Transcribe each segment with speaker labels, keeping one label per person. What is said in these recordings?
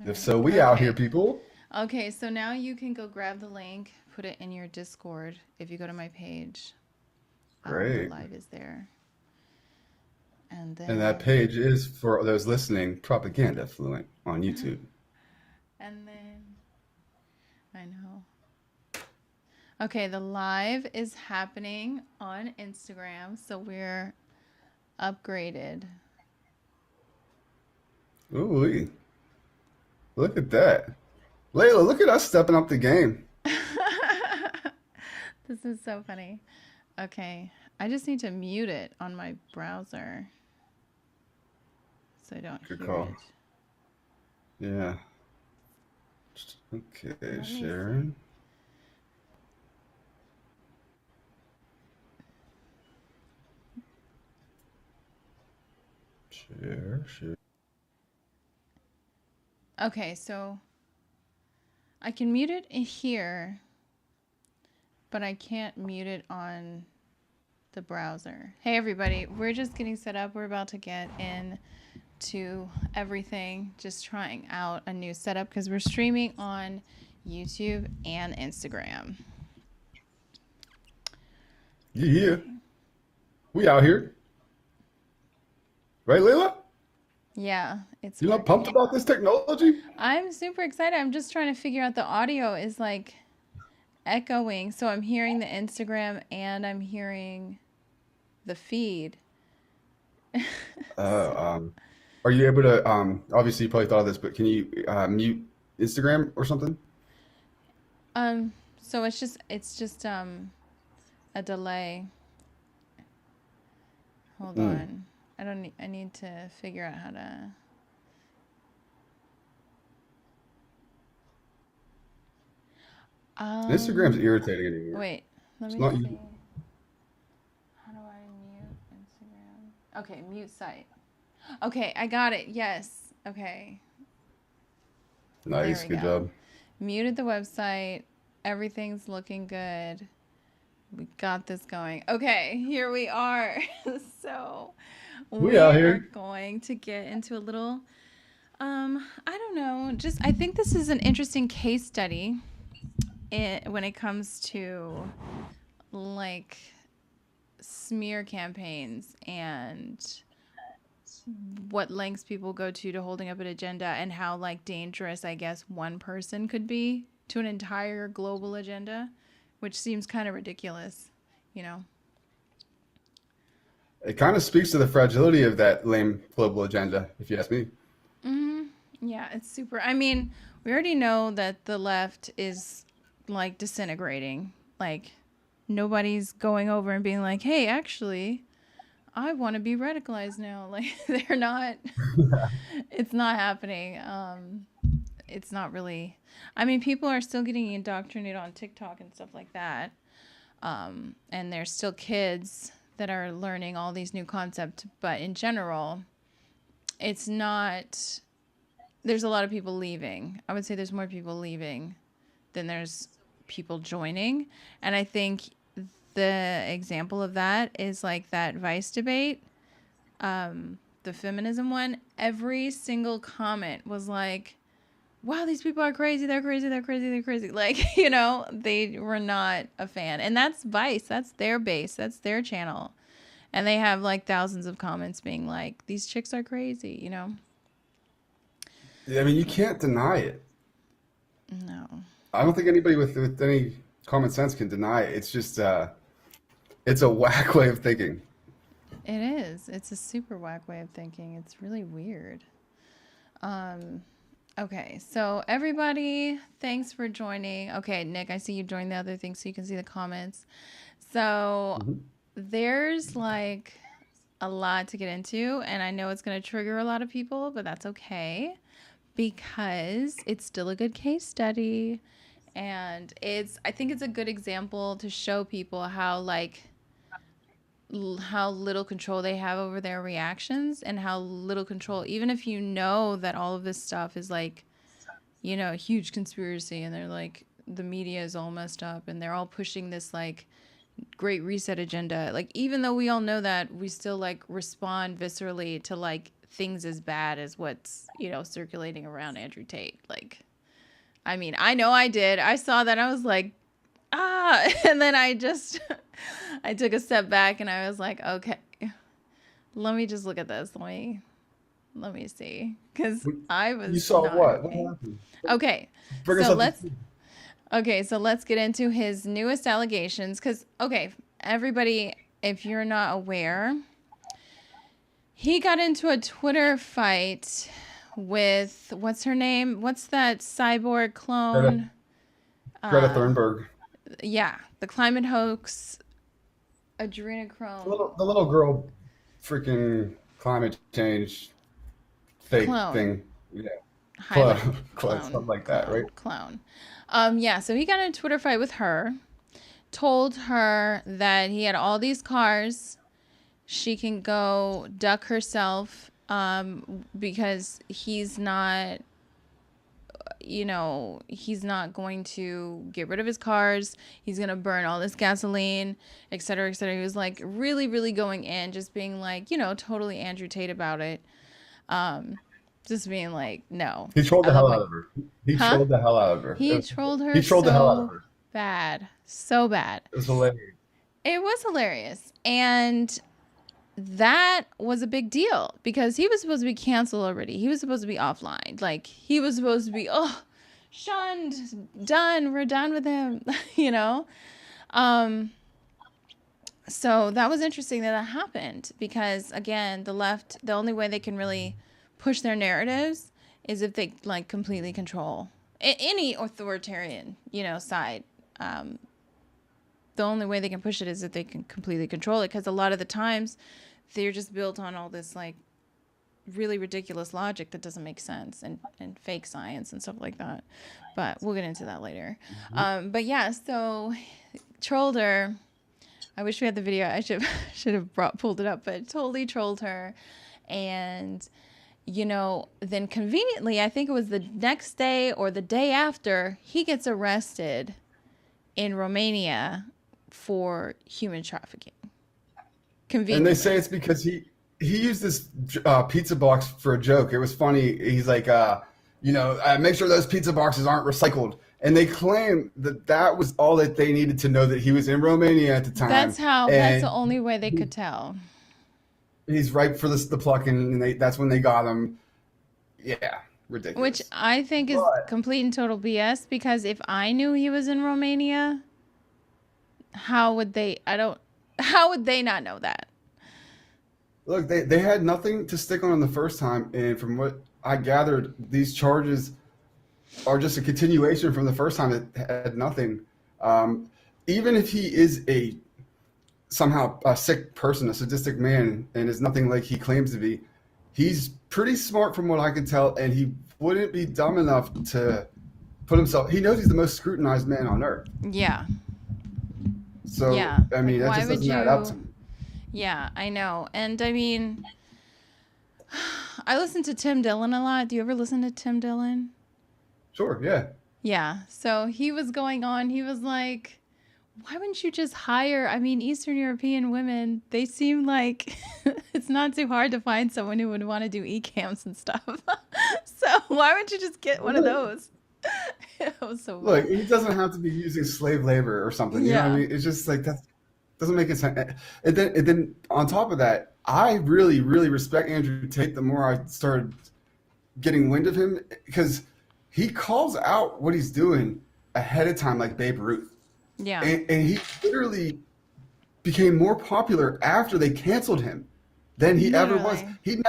Speaker 1: All
Speaker 2: If
Speaker 1: right.
Speaker 2: so, we out here,
Speaker 1: Okay.
Speaker 2: people.
Speaker 1: Okay, so now you can go grab the link, put it in your Discord. If you go to my page, the
Speaker 2: Great.
Speaker 1: live is there. And
Speaker 2: And that
Speaker 1: then,
Speaker 2: page is, for those listening, Propaganda Fluent on YouTube.
Speaker 1: and then, I know. Okay, the live is happening on Instagram, so we're upgraded.
Speaker 2: Ooh, look at that. Layla, look at us stepping up the game.
Speaker 1: This is so funny. Okay, I just need to mute it on my browser so I don't
Speaker 2: Good
Speaker 1: hear
Speaker 2: call.
Speaker 1: it.
Speaker 2: Yeah. Okay,
Speaker 1: Let me see.
Speaker 2: Sharon. Share.
Speaker 1: Okay, so I can mute it here, but I can't mute it on the browser. Hey, everybody, we're just getting set up. We're about to get into everything, just trying out a new setup because we're streaming on YouTube and Instagram.
Speaker 2: Yeah.
Speaker 1: Okay.
Speaker 2: We out here. Right, Layla?
Speaker 1: Yeah, it's
Speaker 2: You not pumped
Speaker 1: working.
Speaker 2: about this technology?
Speaker 1: I'm super excited. I'm just trying to figure out the audio is like echoing. So I'm hearing the Instagram and I'm hearing the feed.
Speaker 2: Uh,
Speaker 1: So,
Speaker 2: um, are you able to, obviously you probably thought of this, but can you mute Instagram or something?
Speaker 1: um, so it's just a delay. Hold
Speaker 2: Mm.
Speaker 1: on. I need to figure out how to.
Speaker 2: Instagram's
Speaker 1: Um,
Speaker 2: irritating anymore.
Speaker 1: wait. Let
Speaker 2: It's
Speaker 1: me
Speaker 2: not
Speaker 1: see.
Speaker 2: you.
Speaker 1: How do I mute Instagram? Okay, mute site. Okay, I got it. Yes. Okay. There
Speaker 2: Nice,
Speaker 1: we
Speaker 2: good
Speaker 1: go.
Speaker 2: job.
Speaker 1: Muted the website. Everything's looking good. We got this going. Okay, here we are. So,
Speaker 2: We
Speaker 1: we
Speaker 2: out
Speaker 1: are
Speaker 2: here.
Speaker 1: going to get into a little I don't know, just I think this is an interesting case study when it comes to like smear campaigns and what lengths people go to holding up an agenda and how like dangerous I guess one person could be to an entire global agenda, which seems kind of ridiculous, you know.
Speaker 2: It kind of speaks to the fragility of that lame global agenda, if you ask me.
Speaker 1: Mhm. Yeah, it's super. I mean, we already know that the left is like disintegrating. Like nobody's going over and being like, "Hey, actually, I want to be radicalized now." Like they're not. It's not happening. It's not really. I mean, people are still getting indoctrinated on TikTok and stuff like that. And there's still kids that are learning all these new concepts, but in general, it's not. There's a lot of people leaving. I would say there's more people leaving than there's people joining. And I think the example of that is like that Vice debate, the feminism one. Every single comment was like, wow, these people are crazy. They're crazy. They're crazy. They're crazy. Like, they were not a fan. And that's Vice. That's their base. That's their channel. And they have like thousands of comments being like, these chicks are crazy.
Speaker 2: I mean, you can't deny it.
Speaker 1: No.
Speaker 2: I don't think anybody with any common sense can deny it. It's just, it's a whack way of thinking.
Speaker 1: It is. It's a super whack way of thinking. It's really weird. Um, okay, so everybody, thanks for joining. Okay, Nick, I see you joined the other thing so you can see the comments. So
Speaker 2: Mhm.
Speaker 1: there's like a lot to get into, and I know it's going to trigger a lot of people, but that's okay because it's still a good case study. And I think it's a good example to show people how, like, how little control they have over their reactions and how little control, even if you know that all of this stuff is like, a huge conspiracy and they're like, the media is all messed up and they're all pushing this like great reset agenda. Like, even though we all know that, we still like respond viscerally to like things as bad as what's, circulating around Andrew Tate. Like, I mean, I know I did. I saw that. I was like, ah. And then I took a step back and I was like, okay, let me just look at this. Let me see. Because I
Speaker 2: You
Speaker 1: was
Speaker 2: saw
Speaker 1: not
Speaker 2: what? What
Speaker 1: happy.
Speaker 2: happened?
Speaker 1: Okay.
Speaker 2: Bring us
Speaker 1: So
Speaker 2: up to
Speaker 1: let's
Speaker 2: speed.
Speaker 1: Okay, so let's get into his newest allegations. Because, okay, everybody, if you're not aware, he got into a Twitter fight with, what's her name? What's that cyborg
Speaker 2: Greta,
Speaker 1: clone?
Speaker 2: Greta
Speaker 1: Uh,
Speaker 2: Thunberg.
Speaker 1: yeah, the Climate Hoax,
Speaker 2: The
Speaker 1: adrenochrome
Speaker 2: little girl, freaking climate change fake
Speaker 1: clone,
Speaker 2: thing. Yeah.
Speaker 1: hybrid
Speaker 2: Something like that, right?
Speaker 1: clone. Yeah, so he got in a Twitter fight with her, told her that he had all these cars. She can go duck herself because he's not going to get rid of his cars. He's going to burn all this gasoline, et cetera, et cetera. He was like really, really going in, just being like, totally Andrew Tate about it. Just being like, no,
Speaker 2: He trolled
Speaker 1: I
Speaker 2: the
Speaker 1: love
Speaker 2: hell
Speaker 1: my,
Speaker 2: out of her. He
Speaker 1: huh?
Speaker 2: trolled the hell out of her.
Speaker 1: He trolled
Speaker 2: He
Speaker 1: her
Speaker 2: trolled the hell out of
Speaker 1: so
Speaker 2: her.
Speaker 1: bad, so bad.
Speaker 2: It was hilarious.
Speaker 1: It was hilarious. And that was a big deal because he was supposed to be canceled already. He was supposed to be offline. Like, he was supposed to be, shunned, done, we're done with him, you know? Um, so that was interesting that happened because, again, the left, the only way they can really push their narratives is if they, like, completely control any authoritarian, side. Um, the only way they can push it is if they can completely control it, because a lot of the times they're just built on all this like really ridiculous logic that doesn't make sense, and fake science and stuff like that. But we'll get into that later. But yeah, so trolled her. I wish we had the video. I should have pulled it up, but totally trolled her. And then conveniently, I think it was the next day or the day after, he gets arrested in Romania for human trafficking.
Speaker 2: And they say
Speaker 1: Conveniently.
Speaker 2: it's because he used this pizza box for a joke. It was funny. He's like, make sure those pizza boxes aren't recycled. And they claim that that was all that they needed to know that he was in Romania at the time.
Speaker 1: That's the
Speaker 2: And
Speaker 1: only way they could tell.
Speaker 2: he's ripe for the plucking, and that's when they got him. Yeah,
Speaker 1: Which
Speaker 2: ridiculous.
Speaker 1: I think is
Speaker 2: But
Speaker 1: complete and total BS, because if I knew he was in Romania, how would how would they not know that?
Speaker 2: look, they had nothing to stick on him the first time, and from what I gathered, these charges are just a continuation from the first time. It had nothing. Um, Even if he is somehow a sick person, a sadistic man, and is nothing like he claims to be, he's pretty smart from what I can tell, and he wouldn't be dumb enough to put himself. He knows he's the most scrutinized man on earth.
Speaker 1: Yeah.
Speaker 2: So
Speaker 1: Yeah.
Speaker 2: I
Speaker 1: Like,
Speaker 2: mean, that
Speaker 1: why
Speaker 2: just
Speaker 1: would
Speaker 2: doesn't add up to
Speaker 1: you?
Speaker 2: me.
Speaker 1: Yeah, I know. And I mean, I listen to Tim Dillon a lot. Do you ever listen to Tim Dillon?
Speaker 2: Sure, yeah.
Speaker 1: Yeah. So he was going on, he was like, why wouldn't you just hire? I mean, Eastern European women, they seem like it's not too hard to find someone who would want to do e-cams and stuff. So why wouldn't you just get one of
Speaker 2: Look,
Speaker 1: those? It was so
Speaker 2: look,
Speaker 1: funny.
Speaker 2: he doesn't have to be using slave labor or something. You know what I
Speaker 1: Yeah.
Speaker 2: mean? It's just like that doesn't make any sense. And then on top of that, I really, really respect Andrew Tate the more I started getting wind of him, because he calls out what he's doing ahead of time, like Babe Ruth.
Speaker 1: Yeah.
Speaker 2: And he literally became more popular after they canceled him than he ever was.
Speaker 1: Literally.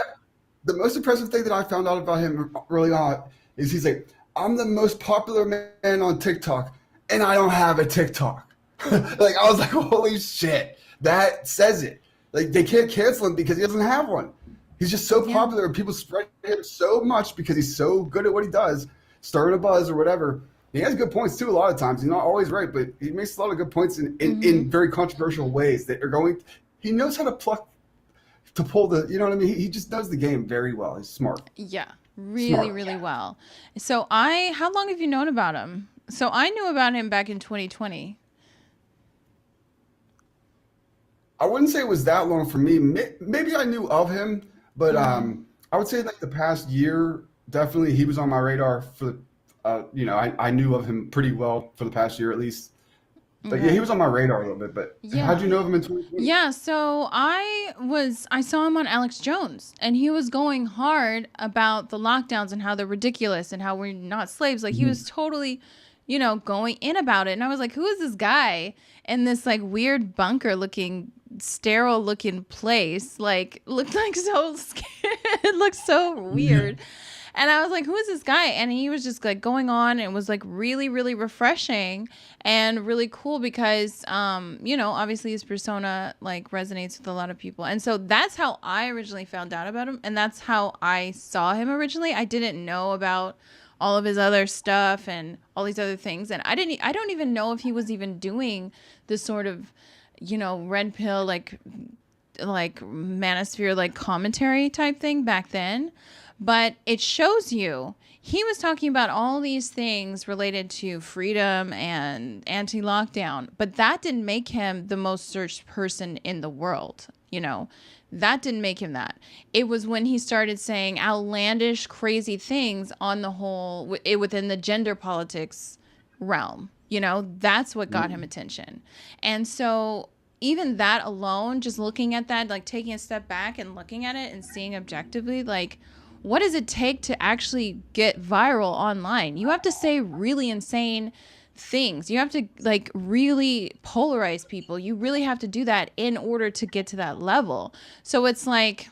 Speaker 2: The most impressive thing that I found out about him early on is he's like, I'm the most popular man on TikTok, and I don't have a TikTok. Like, I was like, holy shit, that says it. Like, they can't cancel him because he doesn't have one. He's just so
Speaker 1: Yeah.
Speaker 2: popular, and people spread him so much because he's so good at what he does, stirring a buzz or whatever. He has good points too. A lot of times, he's not always right, but he makes a lot of good points in
Speaker 1: Mm-hmm.
Speaker 2: very controversial ways that are going. He knows how to pull the. You know what I mean? He just does the game very well. He's smart,
Speaker 1: Yeah. Really,
Speaker 2: smart.
Speaker 1: really well. So how long have you known about him? So I knew about him back in 2020.
Speaker 2: I wouldn't say it was that long for me. Maybe I knew of him, but
Speaker 1: Mm-hmm.
Speaker 2: I would say like the past year, definitely he was on my radar for, I knew of him pretty well for the past year at least. But yeah, he
Speaker 1: Okay.
Speaker 2: was on my radar a little bit. But how'd
Speaker 1: Yeah.
Speaker 2: you know of him in 2020?
Speaker 1: Yeah, so I saw him on Alex Jones, and he was going hard about the lockdowns and how they're ridiculous and how we're not slaves. Like he was
Speaker 2: Mhm.
Speaker 1: totally, going in about it. And I was like, who is this guy in this like weird bunker looking sterile looking place? Like looked like so scared. It looked so
Speaker 2: Yeah.
Speaker 1: weird. And I was like, who is this guy? And he was just like going on. And it was like really, really refreshing and really cool because, obviously his persona like resonates with a lot of people. And so that's how I originally found out about him. And that's how I saw him originally. I didn't know about all of his other stuff and all these other things. And I don't even know if he was even doing this sort of, red pill, like manosphere like commentary type thing back then, but it shows you he was talking about all these things related to freedom and anti-lockdown, but that didn't make him the most searched person in the world. That didn't make him that. It was when he started saying outlandish crazy things on the whole within the gender politics realm. That's what got him attention. And so even that alone, just looking at that, like taking a step back and looking at it and seeing objectively, like, what does it take to actually get viral online? You have to say really insane things. You have to like really polarize people. You really have to do that in order to get to that level. So it's like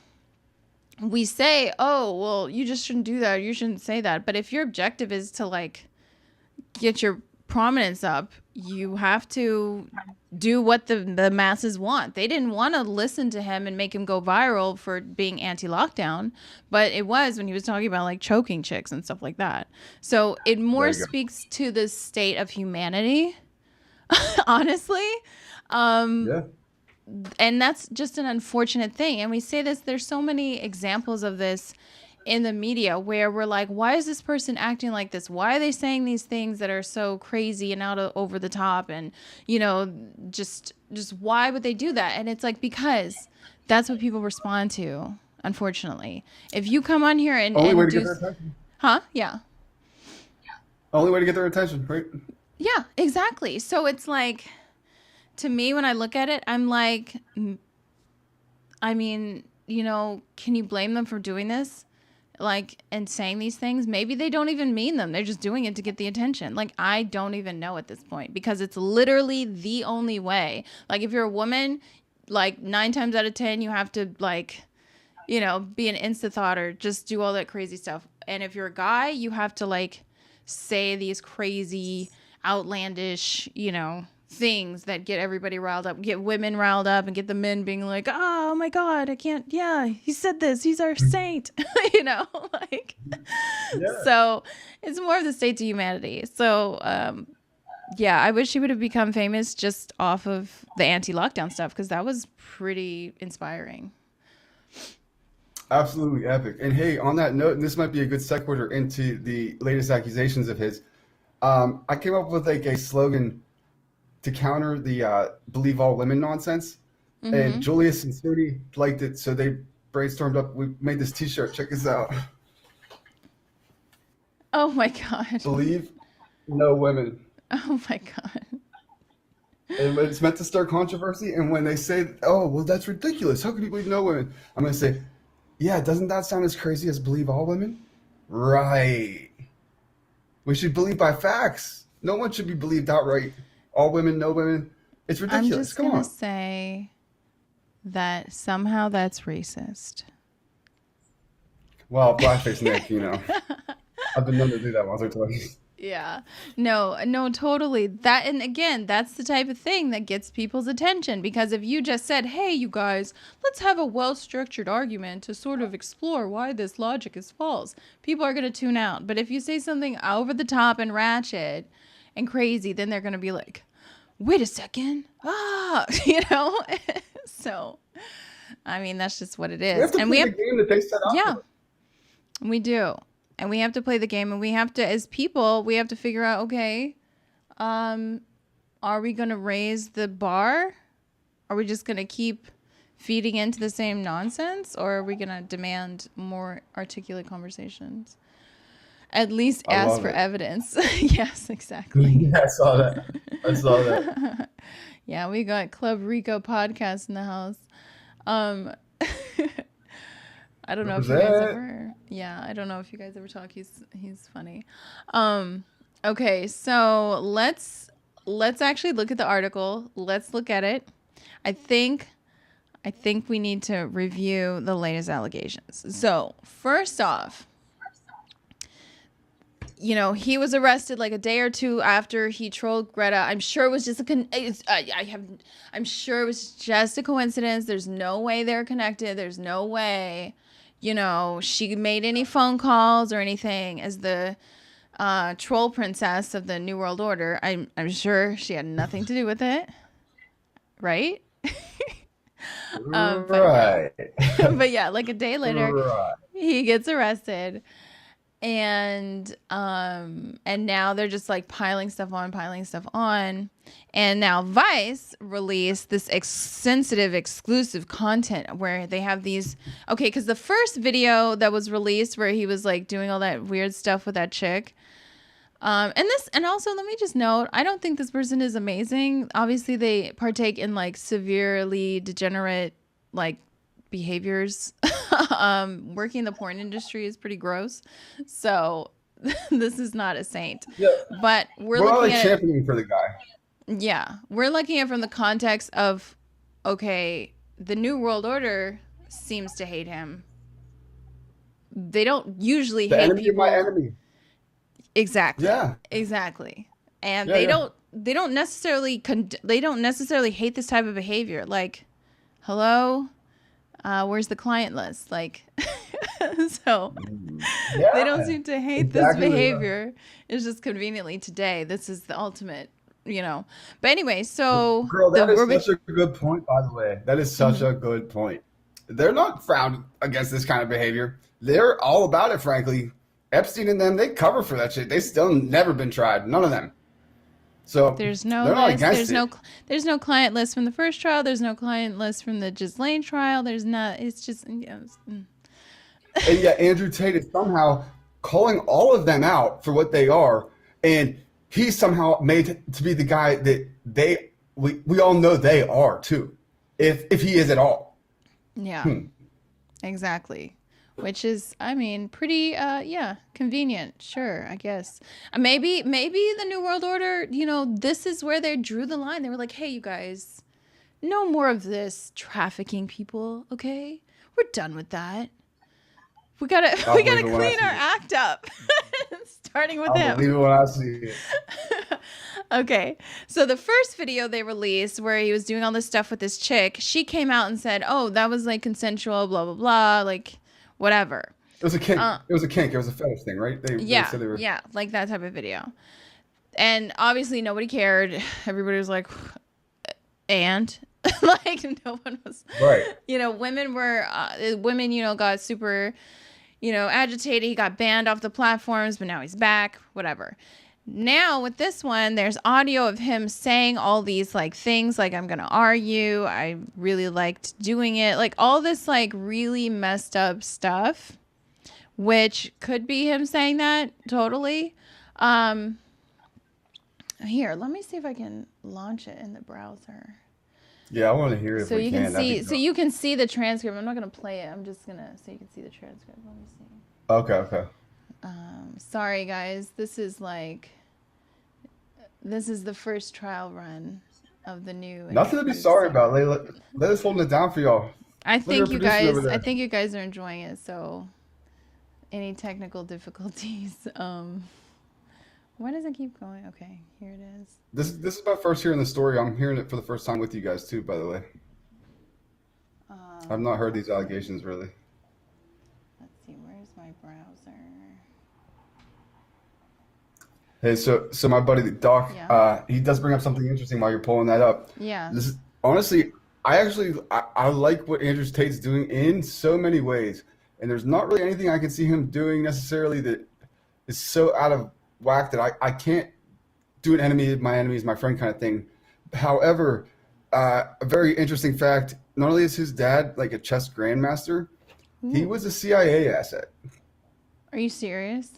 Speaker 1: we say, oh, well, you just shouldn't do that. You shouldn't say that. But if your objective is to like get your prominence up, you have to do what the masses want. They didn't want to listen to him and make him go viral for being anti-lockdown, but it was when he was talking about like choking chicks and stuff like that. So it
Speaker 2: There
Speaker 1: more
Speaker 2: you go.
Speaker 1: speaks to the state of humanity, honestly. Um,
Speaker 2: Yeah.
Speaker 1: and that's just an unfortunate thing. And we say this, there's so many examples of this in the media where we're like, why is this person acting like this? Why are they saying these things that are so crazy and over the top? And, just why would they do that? And it's like, because that's what people respond to, unfortunately. If you come on here and,
Speaker 2: Only way
Speaker 1: and
Speaker 2: to get
Speaker 1: do,
Speaker 2: their attention.
Speaker 1: huh? Yeah.
Speaker 2: Only way to get their attention, right?
Speaker 1: Yeah, exactly. So it's like, to me, when I look at it, I'm like, I mean, can you blame them for doing this? Like, and saying these things? Maybe they don't even mean them. They're just doing it to get the attention. Like, I don't even know at this point because it's literally the only way. Like, if you're a woman, like 9 times out of 10, you have to like, be an insta thought or just do all that crazy stuff. And if you're a guy, you have to like say these crazy, outlandish, things that get everybody riled up, get women riled up, and get the men being like, oh my God, I can't, yeah, he said this, he's our saint, like,
Speaker 2: Yeah.
Speaker 1: so it's more of the state of humanity. So, yeah, I wish he would have become famous just off of the anti-lockdown stuff because that was pretty inspiring.
Speaker 2: Absolutely epic. And hey, on that note, and this might be a good sequitur into the latest accusations of his. I came up with like a slogan to counter the "believe all women" nonsense, and
Speaker 1: Mm-hmm.
Speaker 2: Julius and Sudi liked it, so they brainstormed up. We made this T-shirt. Check this out:
Speaker 1: Oh my God.
Speaker 2: "Believe no women."
Speaker 1: Oh my God.
Speaker 2: And it's meant to start controversy. And when they say, "Oh, well, that's ridiculous. How can you believe no women?" I'm going to say, "Yeah, doesn't that sound as crazy as believe all women?" Right. We should believe by facts. No one should be believed outright. All women, no women. It's
Speaker 1: I'm
Speaker 2: ridiculous.
Speaker 1: just
Speaker 2: Come
Speaker 1: gonna
Speaker 2: on.
Speaker 1: say that somehow that's racist.
Speaker 2: Well, blackface Nick, I've been known to do that once or twice.
Speaker 1: Yeah. No, no, totally. That, and again, that's the type of thing that gets people's attention because if you just said, "Hey, you guys, let's have a well-structured argument to sort of explore why this logic is false," people are going to tune out. But if you say something over the top and ratchet and crazy, then they're going to be like, "Wait a second." Ah, So, I mean, that's just what it
Speaker 2: We have
Speaker 1: is.
Speaker 2: to
Speaker 1: And
Speaker 2: play
Speaker 1: we
Speaker 2: the
Speaker 1: have,
Speaker 2: game that they set up
Speaker 1: yeah,
Speaker 2: for us.
Speaker 1: we do. And we have to play the game and we have to, as people, we have to figure out, okay, um, are we going to raise the bar? Are we just going to keep feeding into the same nonsense, or are we going to demand more articulate conversations? At least
Speaker 2: I
Speaker 1: ask
Speaker 2: love
Speaker 1: for
Speaker 2: it.
Speaker 1: evidence. Yes, exactly.
Speaker 2: Yeah, I saw that. I saw that.
Speaker 1: Yeah, we got Club Rico podcast in the house. Um, I don't know
Speaker 2: Was
Speaker 1: if you guys
Speaker 2: that?
Speaker 1: ever, yeah, I don't know if you guys ever talk. He's funny. Um, okay, so let's actually look at the article. Let's look at it. I think I think we need to review the latest allegations. So, first off, he was arrested like a day or two after he trolled Greta. I'm sure it was just I'm sure it was just a coincidence. There's no way they're connected. There's no way, she made any phone calls or anything as the troll princess of the New World Order. I'm sure she had nothing to do with it, right? But yeah,
Speaker 2: Right.
Speaker 1: but yeah, like a day later,
Speaker 2: Right.
Speaker 1: he gets arrested. And now they're just like piling stuff on. And now Vice released this sensitive exclusive content where they have these, okay, because the first video that was released where he was like doing all that weird stuff with that chick, and also let me just note, I don't think this person is amazing. Obviously they partake in like severely degenerate like behaviors. Working in the porn industry is pretty gross. So this is not a saint.
Speaker 2: Yeah.
Speaker 1: But we're
Speaker 2: We're not
Speaker 1: looking
Speaker 2: like
Speaker 1: at it.
Speaker 2: championing for the guy.
Speaker 1: Yeah. We're looking at it from the context of, okay, the New World Order seems to hate him. They don't usually
Speaker 2: The
Speaker 1: hate
Speaker 2: enemy of my
Speaker 1: people.
Speaker 2: enemy.
Speaker 1: Exactly.
Speaker 2: Yeah.
Speaker 1: Exactly. And
Speaker 2: Yeah, yeah.
Speaker 1: they don't necessarily hate this type of behavior. Like, hello, where's the client list? Like, so they don't
Speaker 2: Yeah.
Speaker 1: seem to hate this
Speaker 2: Exactly.
Speaker 1: behavior. It's just conveniently today. This is the ultimate, But anyway, so
Speaker 2: Girl,
Speaker 1: the
Speaker 2: that is
Speaker 1: Rubik.
Speaker 2: such a good point, by the way. That is such a good point. They're not frowned against this kind of behavior. They're all about it, frankly. Epstein and them, they cover for that shit. They still never been tried. None of them. So
Speaker 1: There's no
Speaker 2: they're not
Speaker 1: list.
Speaker 2: against it.
Speaker 1: There's no client list from the first trial. There's no client list from the Ghislaine trial. There's not. It's just.
Speaker 2: And yet Andrew Tate is somehow calling all of them out for what they are, and he's somehow made to be the guy that we all know they are too, if he is at all.
Speaker 1: Yeah. Exactly. Which is, I mean, pretty, convenient. Sure, I guess. Maybe the New World Order, this is where they drew the line. They were like, hey, you guys, no more of this trafficking people, okay? We're done with that. We gotta clean our act up. Starting with
Speaker 2: I'll
Speaker 1: him.
Speaker 2: believe it when I see it.
Speaker 1: Okay, so the first video they released where he was doing all this stuff with this chick, she came out and said, oh, that was like consensual, blah, blah, blah, like whatever.
Speaker 2: It was a kink. It was a kink. It was a fetish thing, right? They said they were.
Speaker 1: Yeah, like that type of video. And obviously nobody cared. Everybody was like, and like no one was,
Speaker 2: Right.
Speaker 1: women got super, agitated. He got banned off the platforms, but now he's back, whatever. Now with this one, there's audio of him saying all these like things like, I'm going to argue. I really liked doing it. Like all this like really messed up stuff, which could be him saying that totally. Here, let me see if I can launch it in the browser.
Speaker 2: Yeah, I want to hear it.
Speaker 1: So you can see, you can see the transcript. I'm not going to play it. I'm just going to, so you can see the transcript. Let me see.
Speaker 2: Okay.
Speaker 1: Sorry guys, this is the first trial run of the new.
Speaker 2: Nothing to be sorry about. Let us hold it down for y'all.
Speaker 1: I think you guys are enjoying it. So, any technical difficulties? Why does it keep going? Okay, here it is.
Speaker 2: This is my first hearing the story. I'm hearing it for the first time with you guys too, by the way. I've not heard these allegations really.
Speaker 1: Let's see, where's my browser?
Speaker 2: Hey, so my buddy Doc,
Speaker 1: Yeah.
Speaker 2: he does bring up something interesting while you're pulling that up.
Speaker 1: Yeah.
Speaker 2: This is honestly, I like what Andrew Tate's doing in so many ways, and there's not really anything I can see him doing necessarily that is so out of whack that I can't do an enemy. My enemy is my friend kind of thing. However, A very interesting fact. Not only is his dad like a chess grandmaster, he
Speaker 1: Ooh.
Speaker 2: was a CIA asset.
Speaker 1: Are you serious?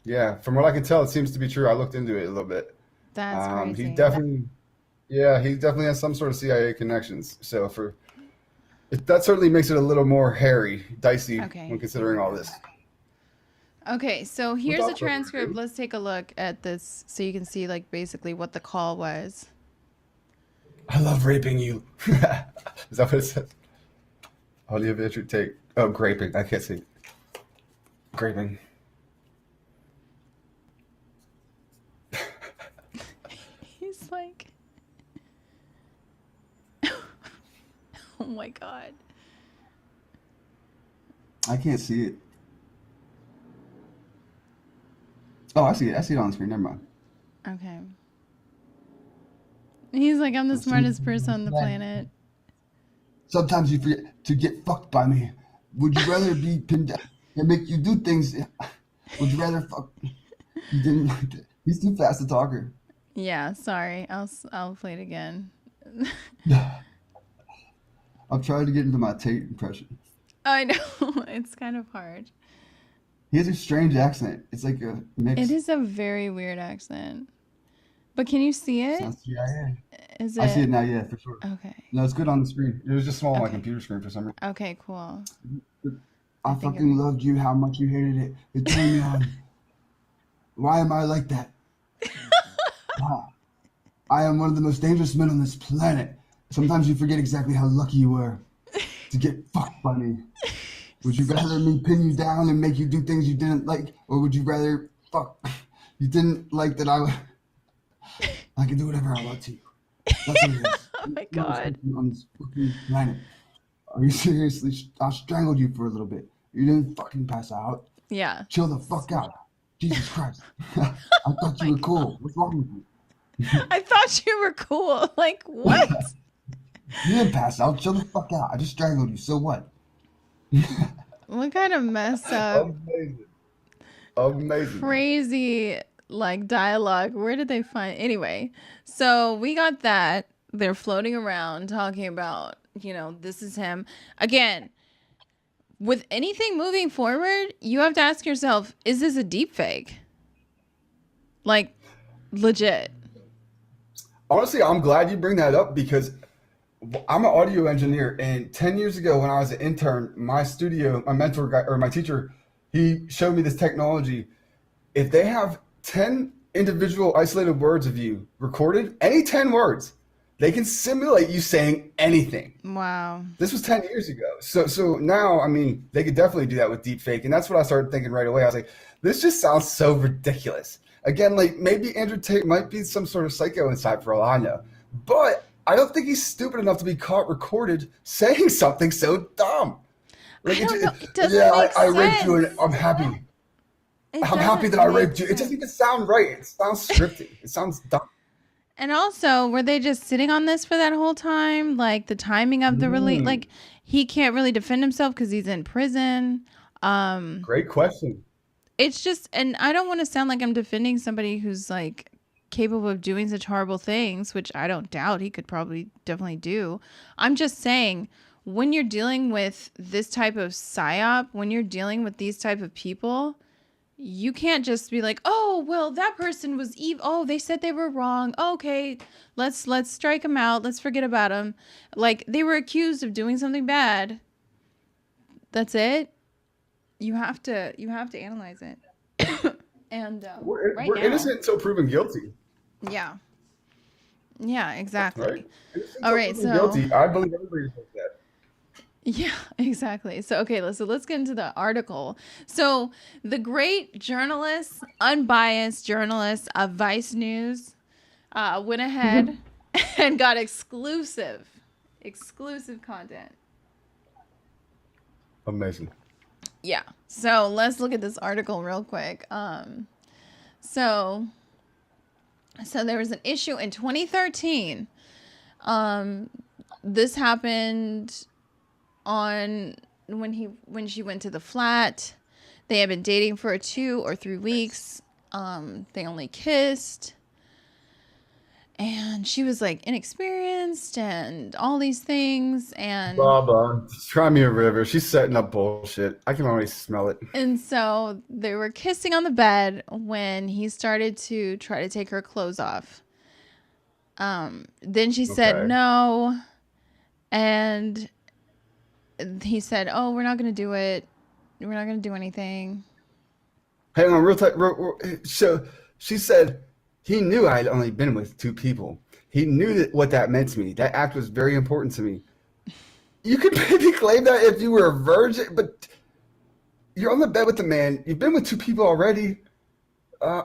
Speaker 2: Yeah, from what I can tell, it seems to be true. I looked into it a little bit.
Speaker 1: That's
Speaker 2: He
Speaker 1: crazy.
Speaker 2: definitely, yeah, he definitely has some sort of CIA connections. So that certainly makes it a little more hairy, dicey when
Speaker 1: Okay.
Speaker 2: considering all this.
Speaker 1: Okay, so
Speaker 2: Which
Speaker 1: here's a
Speaker 2: also
Speaker 1: transcript.
Speaker 2: true.
Speaker 1: Let's take a look at this so you can see like basically what the call was.
Speaker 2: I love raping you. Is that what it says? Andrew Tate. Oh, graping. I can't see. Graping.
Speaker 1: He's like, oh my God.
Speaker 2: I can't see it. Oh, I see it. I see it on the screen. Never mind.
Speaker 1: Okay. He's like, I'm the
Speaker 2: Oh, some-
Speaker 1: smartest person on the planet.
Speaker 2: Sometimes you forget to get fucked by me. Would you rather be pinned down and make you do things? Would you rather fuck? You didn't like it. He's too fast a talker.
Speaker 1: Yeah, sorry. I'll play it again.
Speaker 2: I'm trying to get into my Tate impression.
Speaker 1: I know. It's kind of hard.
Speaker 2: He has a strange accent. It's like a
Speaker 1: It
Speaker 2: mix.
Speaker 1: is a very weird accent. But can you see it?
Speaker 2: Sounds CIA.
Speaker 1: Is
Speaker 2: I see
Speaker 1: it
Speaker 2: it now, yeah, for sure.
Speaker 1: okay?
Speaker 2: No, it's good on the screen. It was just small on my
Speaker 1: Okay.
Speaker 2: computer screen for some
Speaker 1: Okay, cool.
Speaker 2: reason.
Speaker 1: I
Speaker 2: I
Speaker 1: think
Speaker 2: fucking loved you, how much you hated it. It turned me on. Why am I like that? Ah, I am one of the most dangerous men on this planet. Sometimes you forget exactly how lucky you were to get fucked by me. Would you rather me pin you down and make you do things you didn't like, or would you rather fuck you didn't like that I can do whatever I want to you? That's what it is.
Speaker 1: Oh my
Speaker 2: I'm the
Speaker 1: God.
Speaker 2: person on this fucking planet. Are you seriously? I strangled you for a little bit. You didn't fucking pass out.
Speaker 1: Yeah.
Speaker 2: Chill the fuck out. Jesus Christ. I
Speaker 1: Oh
Speaker 2: thought
Speaker 1: my
Speaker 2: you were
Speaker 1: God.
Speaker 2: cool. What's wrong with you?
Speaker 1: I thought you were cool. Like what?
Speaker 2: You didn't pass out. Chill the fuck out. I just strangled you. So what?
Speaker 1: What kind of messed up,
Speaker 2: Amazing. Amazing.
Speaker 1: crazy like dialogue? Where did they find anyway? So we got that. They're floating around talking about, this is him. Again, with anything moving forward, you have to ask yourself, is this a deep fake? Like legit.
Speaker 2: Honestly, I'm glad you bring that up because I'm an audio engineer, and 10 years ago when I was an intern, my mentor guy or my teacher, he showed me this technology. If they have 10 individual isolated words of you recorded, any 10 words, they can simulate you saying anything.
Speaker 1: Wow.
Speaker 2: This was 10 years ago. So now, I mean, they could definitely do that with deepfake. And that's what I started thinking right away. I was like, this just sounds so ridiculous. Again, like maybe Andrew Tate might be some sort of psycho inside for all I know. But I don't think he's stupid enough to be caught recorded saying something so dumb.
Speaker 1: I
Speaker 2: Like,
Speaker 1: don't know. It doesn't
Speaker 2: yeah,
Speaker 1: make
Speaker 2: I raped you and
Speaker 1: sense.
Speaker 2: I'm happy.
Speaker 1: It
Speaker 2: I'm happy
Speaker 1: doesn't
Speaker 2: that I
Speaker 1: make
Speaker 2: raped you. It doesn't
Speaker 1: sense.
Speaker 2: even sound right. It sounds scripted. It sounds dumb.
Speaker 1: And also, were they just sitting on this for that whole time? Like the timing of the release,
Speaker 2: Mm,
Speaker 1: like he can't really defend himself because he's in prison.
Speaker 2: great question.
Speaker 1: It's just, and I don't want to sound like I'm defending somebody who's like capable of doing such horrible things, which I don't doubt he could probably definitely do. I'm just saying, when you're dealing with this type of psyop, when you're dealing with these type of people, you can't just be like, oh, well, that person was evil. Oh, they said they were wrong. Okay, let's strike them out. Let's forget about them. Like they were accused of doing something bad. That's it. You have to analyze it. And right
Speaker 2: We're
Speaker 1: now,
Speaker 2: innocent until proven guilty,
Speaker 1: yeah, yeah,
Speaker 2: right?
Speaker 1: exactly.
Speaker 2: Innocent
Speaker 1: All
Speaker 2: until
Speaker 1: right,
Speaker 2: proven
Speaker 1: so
Speaker 2: guilty. I believe everybody knows that.
Speaker 1: yeah, exactly. So okay, let's get into the article. So the great journalist, unbiased journalist of Vice News, went ahead and got exclusive content.
Speaker 2: Amazing.
Speaker 1: Yeah. So let's look at this article real quick. So there was an issue in 2013. This happened on when she went to the flat. They had been dating for 2 or 3 weeks. They only kissed. and she was like inexperienced and all these things,
Speaker 2: Baba, try me a river. She's setting up bullshit. I can already smell it.
Speaker 1: and so they were kissing on the bed when he started to try to take her clothes off. Then she said
Speaker 2: Okay.
Speaker 1: no, and he said, "Oh, we're not gonna do it. We're not gonna do anything."
Speaker 2: Hang on, real tight. So she said he knew I had only been with two people. He knew that what that meant to me. That act was very important to me. You could maybe claim that if you were a virgin, but you're on the bed with the man. You've been with two people already. Uh,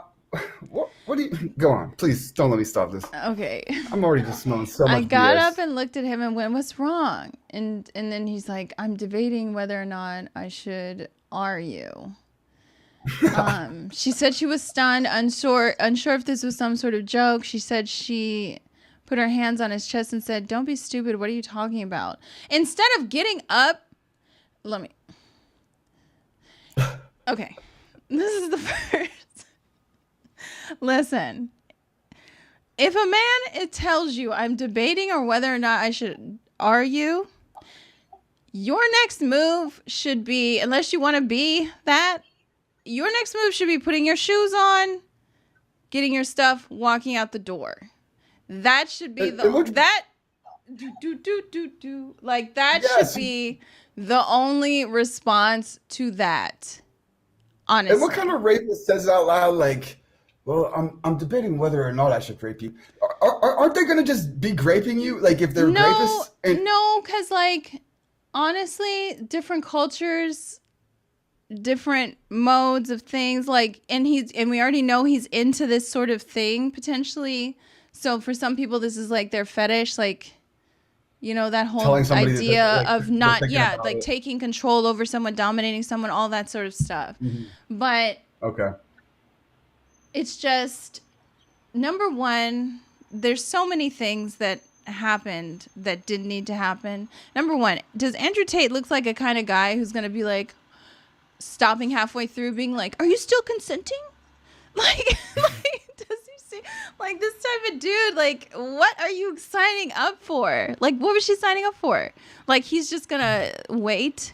Speaker 2: what do you go on? Please don't let me stop this.
Speaker 1: Okay.
Speaker 2: I'm already just smelling so
Speaker 1: I
Speaker 2: much
Speaker 1: got up
Speaker 2: BS.
Speaker 1: and looked at him and went, "What's wrong?" And then he's like, "I'm debating whether or not I should R you." She said she was stunned, unsure if this was some sort of joke. She said she put her hands on his chest and said, "Don't be stupid. What are you talking about?" Instead of getting up, let me. Okay. This is the first. Listen. If a man it tells you I'm debating or whether or not I should R you, your next move should be, unless you want to be that, your next move should be putting your shoes on, getting your stuff, walking out the door. That should be
Speaker 2: And what?
Speaker 1: that like that should
Speaker 2: Yes.
Speaker 1: be the only response to that.
Speaker 2: And what kind
Speaker 1: Honestly.
Speaker 2: of rapist says out loud like, "Well, I'm debating whether or not I should rape you." Aren't they gonna just be graping you? Like if they're
Speaker 1: No,
Speaker 2: rapists and
Speaker 1: no, cuz like honestly, different cultures, different modes of things, like, and we already know he's into this sort of thing potentially. So for some people this is like their fetish, like, that whole
Speaker 2: telling somebody
Speaker 1: idea
Speaker 2: like
Speaker 1: of
Speaker 2: they're
Speaker 1: not,
Speaker 2: thinking
Speaker 1: yeah,
Speaker 2: about
Speaker 1: like
Speaker 2: it.
Speaker 1: taking control over someone, dominating someone, all that sort of stuff.
Speaker 2: Mhm.
Speaker 1: But
Speaker 2: Okay.
Speaker 1: it's just, number one, there's so many things that happened that didn't need to happen. Number one, does Andrew Tate look like a kind of guy who's going to be like stopping halfway through being like, "Are you still consenting?" Like, does he see, like, this type of dude, like, what are you signing up for? Like, what was she signing up for? Like, he's just gonna wait?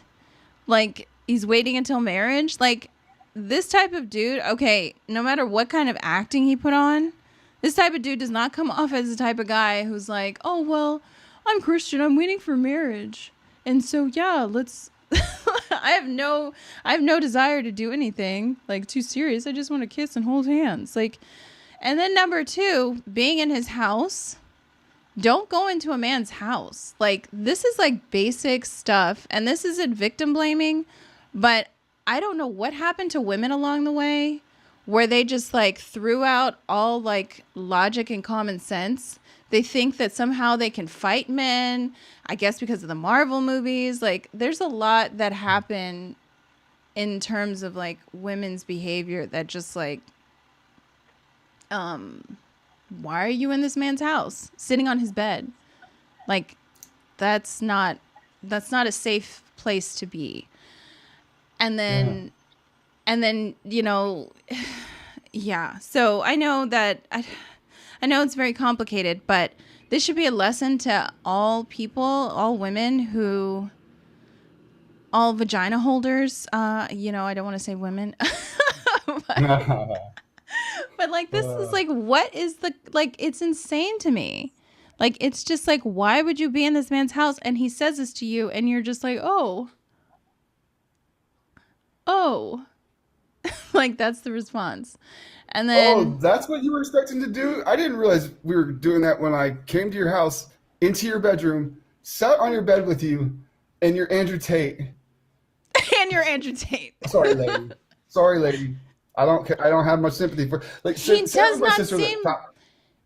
Speaker 1: Like, he's waiting until marriage? Like, this type of dude, okay, no matter what kind of acting he put on, this type of dude does not come off as the type of guy who's like, "Oh, well, I'm Christian, I'm waiting for marriage. And so, yeah, let's." I have no desire to do anything like too serious. I just want to kiss and hold hands. Like, and then number two, being in his house. Don't go into a man's house. Like, this is like basic stuff, and this isn't victim blaming, but I don't know what happened to women along the way where they just like threw out all like logic and common sense. They think that somehow they can fight men, I guess because of the Marvel movies. Like, there's a lot that happen in terms of like women's behavior that just like, why are you in this man's house sitting on his bed? Like, that's not a safe place to be. And
Speaker 2: Yeah.
Speaker 1: then and then yeah. So I know that I know it's very complicated, but this should be a lesson to all people, all women who, all vagina holders. I don't want to say women, but, but like, this is like, what is the, like, it's insane to me. Like, it's just like, why would you be in this man's house and he says this to you and you're just like, oh, like, that's the response. And
Speaker 2: Oh,
Speaker 1: then,
Speaker 2: that's what you were expecting to do? I didn't realize we were doing that when I came to your house, into your bedroom, sat on your bed with you, and you're Andrew Tate.
Speaker 1: and you're Andrew Tate.
Speaker 2: Sorry, lady. Sorry, lady. I don't have much sympathy for like
Speaker 1: He
Speaker 2: Sarah
Speaker 1: does
Speaker 2: was my
Speaker 1: not
Speaker 2: sister
Speaker 1: seem,
Speaker 2: that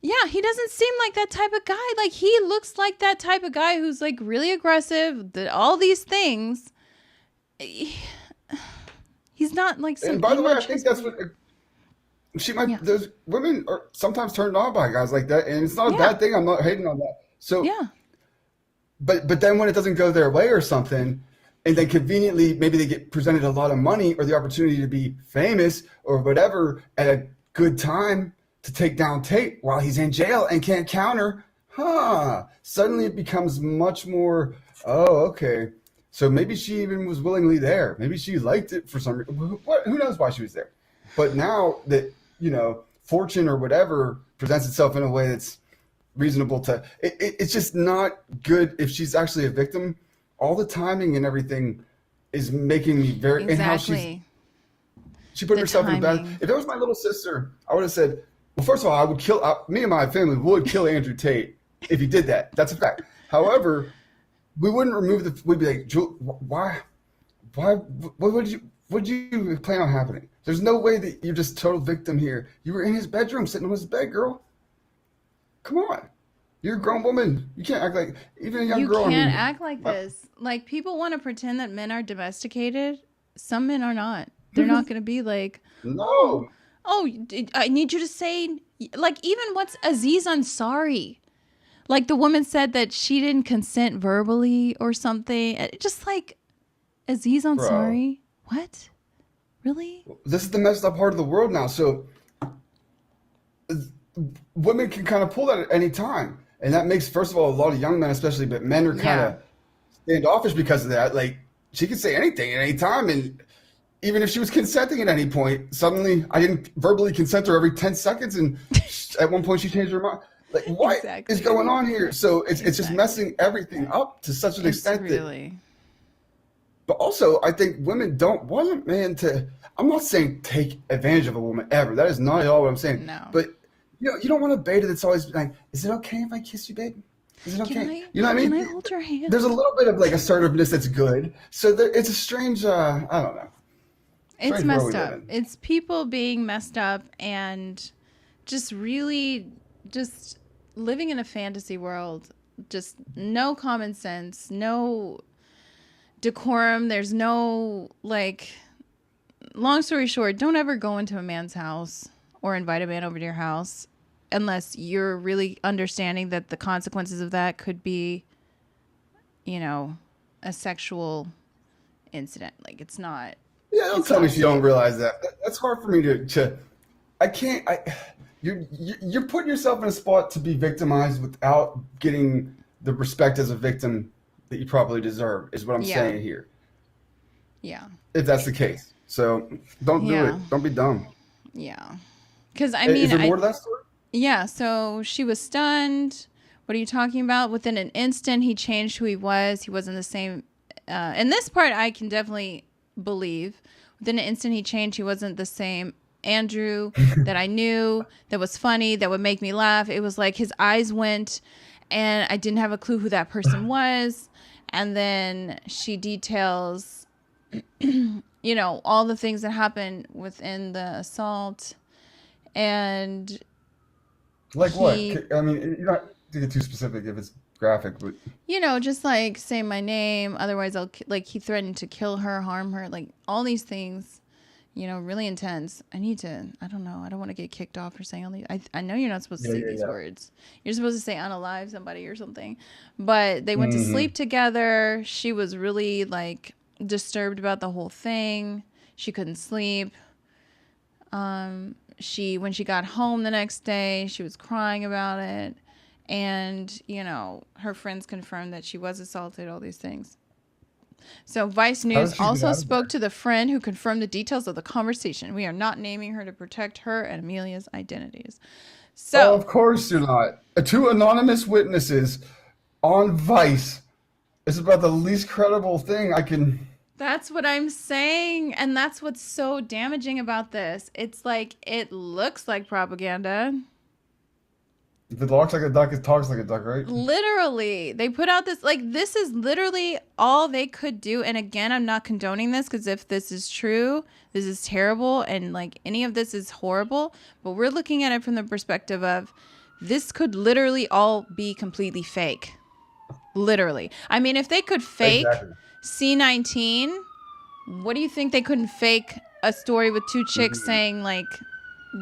Speaker 1: yeah, he doesn't seem like that type of guy. Like, he looks like that type of guy who's like really aggressive, all these things. He's not like some
Speaker 2: and by the way, I think that's
Speaker 1: immature.
Speaker 2: what she might
Speaker 1: Yeah.
Speaker 2: those women are sometimes turned on by guys like that, and it's not a
Speaker 1: Yeah.
Speaker 2: bad thing. I'm not hating on that. So
Speaker 1: Yeah.
Speaker 2: but then when it doesn't go their way or something, and then conveniently maybe they get presented a lot of money or the opportunity to be famous or whatever at a good time, to take down Tate while he's in jail and can't counter. Suddenly it becomes much more, oh, okay. So maybe she even was willingly there. Maybe she liked it for some reason. Who knows why she was there? But now that, fortune or whatever presents itself in a way that's reasonable to, it's just not good if she's actually a victim. All the timing and everything is making me very, and how she put herself in a bad, if it was my little sister, I would have said, well, first of all, I would kill, me and my family would kill Andrew Tate if he did that. That's a fact. However, we wouldn't remove we'd be like, why, what would you plan on happening? There's no way that you're just total victim here. You were in his bedroom, sitting on his bed, girl. Come on. You're a grown woman. You can't act like, even a young girl.
Speaker 1: You can't act like this. Like, people want to pretend that men are domesticated. Some men are not. They're not going to be like,
Speaker 2: no.
Speaker 1: Oh, I need you to say, like, even what's Aziz Ansari? Like, the woman said that she didn't consent verbally or something. Just like, Aziz Ansari? Bro. What? Really?
Speaker 2: This is the messed up part of the world now. So women can kind of pull that at any time. And that makes, first of all, a lot of young men especially, but men are kind of standoffish because of that. Like, she could say anything at any time. And even if she was consenting at any point, suddenly I didn't verbally consent to her every 10 seconds. And at one point she changed her mind. Like, what is going on here? So it's just messing everything up to such an extent that. But also, I think women don't want a man to. I'm not saying take advantage of a woman ever. That is not at all what I'm saying.
Speaker 1: No.
Speaker 2: But you don't want a beta that's always like, is it okay if I kiss you, babe? Is it okay? You know what I mean?
Speaker 1: Can I hold your hand?
Speaker 2: There's a little bit of like assertiveness that's good. So it's a strange. I don't know.
Speaker 1: It's messed up. It's people being messed up and just really just living in a fantasy world. Just no common sense, no decorum. There's no, like, long story short, don't ever go into a man's house or invite a man over to your house unless you're really understanding that the consequences of that could be, a sexual incident. Like, it's not.
Speaker 2: Yeah, don't tell me you don't realize that. That's hard for me to I can't. You're putting yourself in a spot to be victimized without getting the respect as a victim that you probably deserve, is what I'm saying here.
Speaker 1: Yeah.
Speaker 2: If that's the case. So don't do it. Don't be dumb.
Speaker 1: Yeah. Because,
Speaker 2: is there more to that story?
Speaker 1: Yeah. So she was stunned. What are you talking about? Within an instant, he changed who he was. He wasn't the same. In this part, I can definitely believe. Within an instant, he changed. He wasn't the same Andrew that I knew, that was funny, that would make me laugh. It was like his eyes went and I didn't have a clue who that person was. And then she details, all the things that happened within the assault. And
Speaker 2: like what? I mean, you're not to get too specific if it's graphic, but
Speaker 1: just like say my name, otherwise I'll he threatened to kill her, harm her, like all these things. Really intense. I don't know. I don't want to get kicked off for saying all these. I know you're not supposed to say these words. You're supposed to say unalive somebody or something. But they went to sleep together. She was really like disturbed about the whole thing. She couldn't sleep. When she got home the next day, she was crying about it. And, her friends confirmed that she was assaulted, all these things. So Vice News also spoke to the friend who confirmed the details of the conversation. We are not naming her to protect her and Amelia's identities. So,
Speaker 2: of course you're not. Two anonymous witnesses on Vice. It's about the least credible thing I can.
Speaker 1: That's what I'm saying. And that's what's so damaging about this. It's like, it looks like propaganda.
Speaker 2: If it walks like a duck, it talks like a duck, right?
Speaker 1: Literally. They put out this, this is literally all they could do. And again, I'm not condoning this because if this is true, this is terrible. And any of this is horrible. But we're looking at it from the perspective of this could literally all be completely fake. Literally. I mean, if they could fake C-19, what do you think they couldn't fake a story with two chicks saying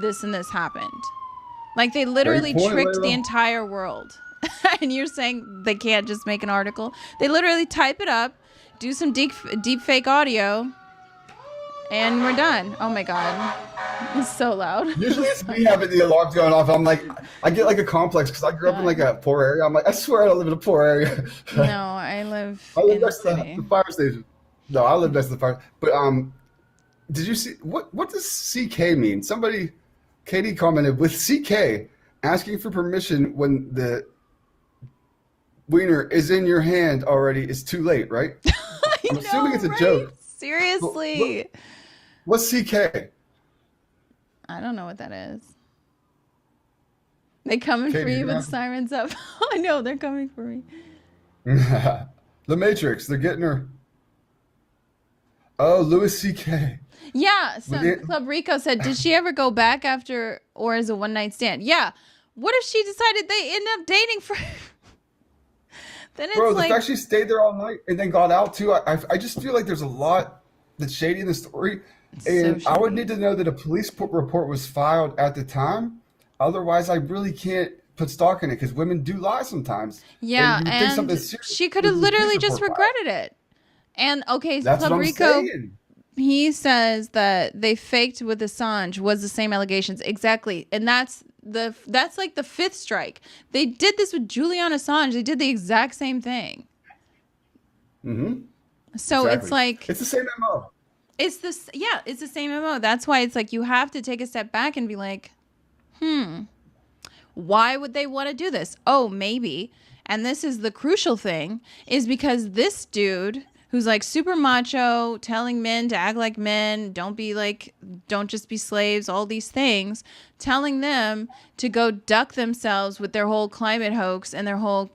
Speaker 1: this and this happened? They literally tricked the entire world. And you're saying they can't just make an article? They literally type it up, do some deep fake audio, And we're done. Oh my God. It's so loud.
Speaker 2: Usually it's me having the alarms going off. I'm like, I get like a complex because I grew up in like
Speaker 1: God.
Speaker 2: a poor area. I'm like, I swear I don't live in a poor area.
Speaker 1: No, I live
Speaker 2: I live
Speaker 1: in the
Speaker 2: next to
Speaker 1: city.
Speaker 2: the fire station. No, I live next to the fire. But did you see what does CK mean? Somebody, Katie commented with CK asking for permission when the wiener is in your hand already is too late, right?
Speaker 1: I
Speaker 2: I'm assuming
Speaker 1: know,
Speaker 2: it's a
Speaker 1: right?
Speaker 2: joke. But
Speaker 1: Seriously.
Speaker 2: what's CK?
Speaker 1: I don't know what that is. They coming for
Speaker 2: Katie,
Speaker 1: you
Speaker 2: you're
Speaker 1: with
Speaker 2: gonna
Speaker 1: the sirens up. I know they're coming for me.
Speaker 2: have to. The Matrix. They're getting her. Oh, Louis C.K.
Speaker 1: Yeah,
Speaker 2: With
Speaker 1: some
Speaker 2: it.
Speaker 1: Club Rico said, did she ever go back after or as a one night stand? Yeah. What if she decided they end up dating for then it's
Speaker 2: Bro, the
Speaker 1: like
Speaker 2: fact she stayed there all night and then got out too, I just feel like there's a lot that's shady in the story.
Speaker 1: so
Speaker 2: And I would need
Speaker 1: shady.
Speaker 2: to know that a police report was filed at the time. Otherwise, I really can't put stock in it because women do lie sometimes. And
Speaker 1: Yeah,
Speaker 2: you would think something
Speaker 1: and
Speaker 2: serious
Speaker 1: she could have
Speaker 2: would be a police
Speaker 1: literally just
Speaker 2: report filed.
Speaker 1: regretted it. And okay,
Speaker 2: That's what
Speaker 1: Club
Speaker 2: I'm
Speaker 1: Rico,
Speaker 2: saying.
Speaker 1: he says that they faked with Assange was the same allegations. Exactly. And that's like the fifth strike. They did this with Julian Assange. They did the exact same thing.
Speaker 2: Mm-hmm.
Speaker 1: So it's
Speaker 2: Exactly.
Speaker 1: like
Speaker 2: It's the same MO.
Speaker 1: it's this yeah, it's the same MO. That's why it's like you have to take a step back and be like, why would they want to do this? Oh, maybe. And this is the crucial thing is because this dude who's like super macho, telling men to act like men, don't just be slaves, all these things, telling them to go duck themselves with their whole climate hoax and their whole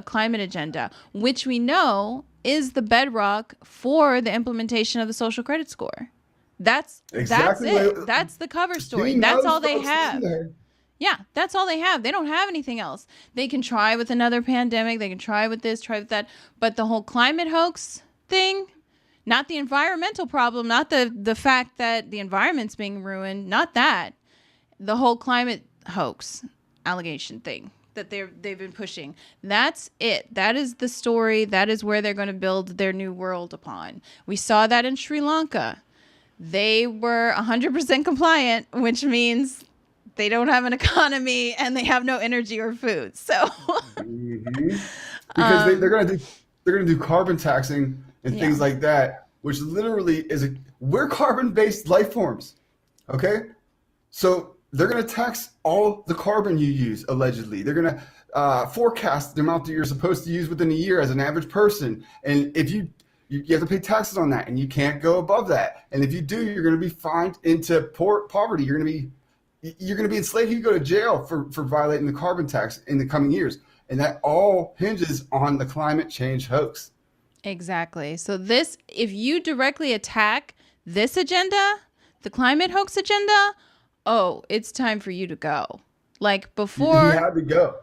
Speaker 1: climate agenda, which we know is the bedrock for the implementation of the social credit score. That's
Speaker 2: Exactly what
Speaker 1: it. That's the cover story.
Speaker 2: Christine
Speaker 1: That's
Speaker 2: knows,
Speaker 1: all they
Speaker 2: folks. Listen
Speaker 1: have.
Speaker 2: to her.
Speaker 1: Yeah, that's all they have. They don't have anything else. They can try with another pandemic. They can try with this, try with that. But the whole climate hoax thing, not the environmental problem, not the fact that the environment's being ruined, not that. The whole climate hoax allegation thing that they've been pushing. That's it. That is the story. That is where they're going to build their new world upon. We saw that in Sri Lanka. They were 100% compliant, which means they don't have an economy and they have no energy or food. So,
Speaker 2: Hmm. Because they're gonna do carbon taxing and
Speaker 1: yeah.
Speaker 2: things like that, which literally we're carbon based life forms. Okay, so they're gonna tax all the carbon you use allegedly. They're gonna forecast the amount that you're supposed to use within a year as an average person, and if you have to pay taxes on that, and you can't go above that. And if you do, you're gonna be fined into poverty. You're gonna be enslaved. You go to jail for violating the carbon tax in the coming years. And that all hinges on the climate change hoax.
Speaker 1: Exactly. So if you directly attack this agenda, the climate hoax agenda, oh, it's time for you to go. Like
Speaker 2: He
Speaker 1: before,
Speaker 2: had to go.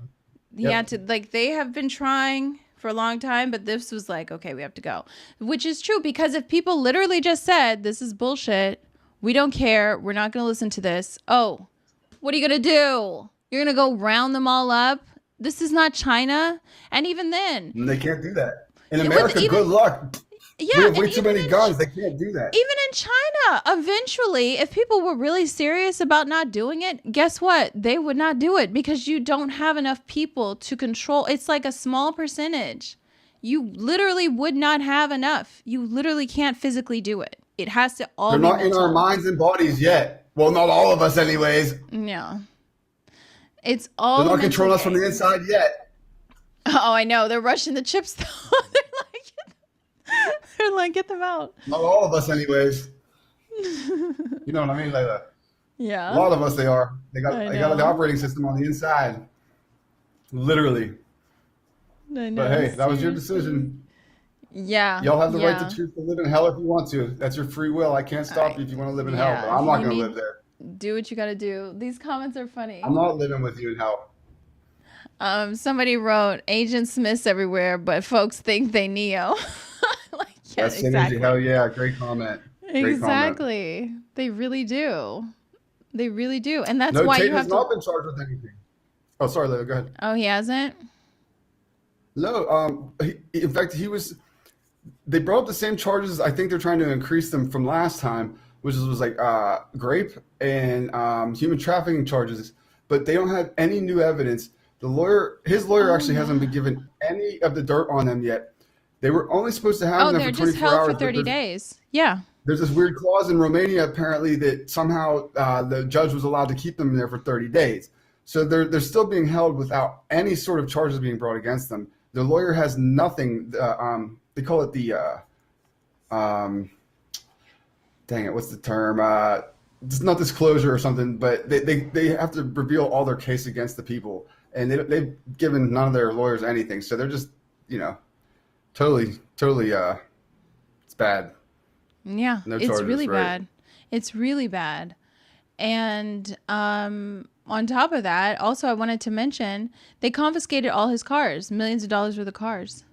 Speaker 1: he
Speaker 2: Yep.
Speaker 1: had to, like, they have been trying for a long time, but this was like, okay, we have to go. Which is true because if people literally just said, this is bullshit, we don't care, we're not going to listen to this. Oh, what are you going to do? You're going to go round them all up? This is not China. And even then,
Speaker 2: And they can't do that. In
Speaker 1: with
Speaker 2: America,
Speaker 1: even
Speaker 2: good luck. We
Speaker 1: yeah,
Speaker 2: have
Speaker 1: and
Speaker 2: way too many guns. They can't do that.
Speaker 1: even in China, eventually, if people were really serious about not doing it, guess what? They would not do it because you don't have enough people to control. It's like a small percentage. You literally would not have enough. You literally can't physically do it. It has to all
Speaker 2: They're
Speaker 1: be
Speaker 2: not in our
Speaker 1: mental.
Speaker 2: minds and bodies yet. Well, not all of us, anyways.
Speaker 1: Yeah. It's
Speaker 2: They're
Speaker 1: all a
Speaker 2: not
Speaker 1: mental
Speaker 2: controlling us from the
Speaker 1: game.
Speaker 2: inside yet.
Speaker 1: Oh, I know. They're rushing the chips though. They're like, get them out.
Speaker 2: Not all of us, anyways. You know what I mean, Layla? A
Speaker 1: Yeah.
Speaker 2: lot of us, they are. They got
Speaker 1: I
Speaker 2: they got the
Speaker 1: know.
Speaker 2: operating system on the inside, literally.
Speaker 1: I
Speaker 2: But
Speaker 1: know.
Speaker 2: hey, that was your
Speaker 1: Seriously.
Speaker 2: decision.
Speaker 1: Yeah.
Speaker 2: Y'all have the right
Speaker 1: Yeah.
Speaker 2: to choose to live in hell if you want to. That's your free will. I can't stop
Speaker 1: I
Speaker 2: you if you want to live in hell, but
Speaker 1: yeah.
Speaker 2: I'm not
Speaker 1: You
Speaker 2: going to
Speaker 1: need
Speaker 2: live there.
Speaker 1: do what you got to do. These comments are
Speaker 2: I'm
Speaker 1: funny.
Speaker 2: not living with you in hell.
Speaker 1: Somebody wrote Agent Smiths everywhere, but folks think they Neo. Like, yeah,
Speaker 2: That synergy, hell
Speaker 1: exactly.
Speaker 2: yeah. Great comment. Great comment.
Speaker 1: Exactly. They really do. They really do. And that's
Speaker 2: No,
Speaker 1: why
Speaker 2: Tate
Speaker 1: you
Speaker 2: has
Speaker 1: have to.
Speaker 2: not been charged with anything. Oh, sorry, Leo. Go ahead.
Speaker 1: Oh, he hasn't?
Speaker 2: No, in fact, they brought up the same charges. I think they're trying to increase them from last time. which was like rape and human trafficking charges, but they don't have any new evidence. His lawyer
Speaker 1: Oh
Speaker 2: actually hasn't been
Speaker 1: yeah.
Speaker 2: given any of the dirt on them yet. They were only supposed to have
Speaker 1: Oh,
Speaker 2: them there
Speaker 1: they're
Speaker 2: for
Speaker 1: just
Speaker 2: 24
Speaker 1: held for
Speaker 2: hours, but
Speaker 1: 30 days. Yeah.
Speaker 2: there's this weird clause in Romania apparently that somehow the judge was allowed to keep them there for 30 days. So they're still being held without any sort of charges being brought against them. The lawyer has nothing. They call it the um, dang it, what's the term? It's not disclosure or something, but they have to reveal all their case against the people, and they've given none of their lawyers anything. So they're just you know totally it's bad.
Speaker 1: Yeah,
Speaker 2: No
Speaker 1: it's
Speaker 2: charges,
Speaker 1: really
Speaker 2: right?
Speaker 1: bad. It's really bad. And on top of that, also I wanted to mention they confiscated all his cars, millions of dollars worth of cars.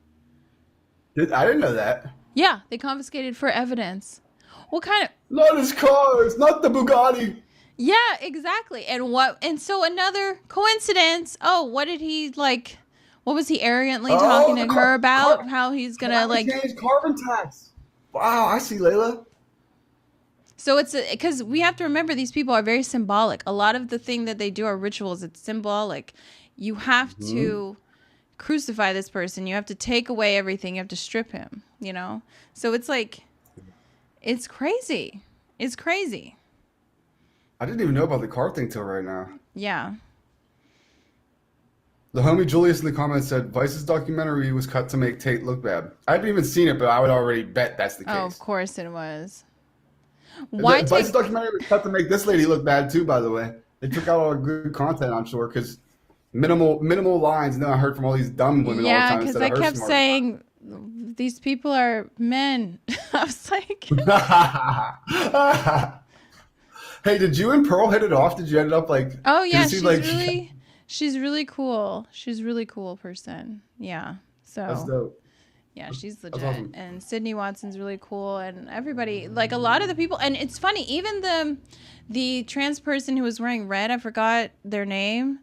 Speaker 2: I didn't know that.
Speaker 1: Yeah, they confiscated for evidence. What kind of
Speaker 2: Not his cars, not the Bugatti.
Speaker 1: Yeah, exactly. And so another coincidence. Oh, what did he like? What was he arrogantly talking
Speaker 2: Oh,
Speaker 1: to
Speaker 2: the
Speaker 1: her about? How he's gonna
Speaker 2: climate
Speaker 1: like
Speaker 2: change carbon tax. Wow, I see, Layla.
Speaker 1: So it's because we have to remember these people are very symbolic. A lot of the thing that they do are rituals. It's symbolic. You have
Speaker 2: Hmm.
Speaker 1: to crucify this person. You have to take away everything. You have to strip him, you know? So it's like, it's crazy. It's crazy.
Speaker 2: I didn't even know about the car thing till right now.
Speaker 1: Yeah.
Speaker 2: The homie Julius in the comments said Vice's documentary was cut to make Tate look bad. I haven't even seen it, but I would already bet that's the
Speaker 1: Oh, of
Speaker 2: case.
Speaker 1: course it was. Why
Speaker 2: Vice's
Speaker 1: take.
Speaker 2: documentary was cut to make this lady look bad too. By the way, they took out all the good content, I'm sure, because minimal lines. And then I heard from all these dumb women all the
Speaker 1: Yeah,
Speaker 2: time
Speaker 1: because
Speaker 2: instead
Speaker 1: I
Speaker 2: of her
Speaker 1: kept
Speaker 2: smart.
Speaker 1: saying, these people are men. I was like,
Speaker 2: Hey, did you and Pearl hit it off? Did you end up like?
Speaker 1: oh
Speaker 2: Because
Speaker 1: yeah,
Speaker 2: it seemed like
Speaker 1: she's really cool. She's a really cool person. Yeah.
Speaker 2: that's
Speaker 1: So
Speaker 2: dope.
Speaker 1: yeah, she's
Speaker 2: That's
Speaker 1: legit.
Speaker 2: awesome.
Speaker 1: And Sydney Watson's really cool, and everybody, like a lot of the people, and it's funny, even the trans person who was wearing red, I forgot their name.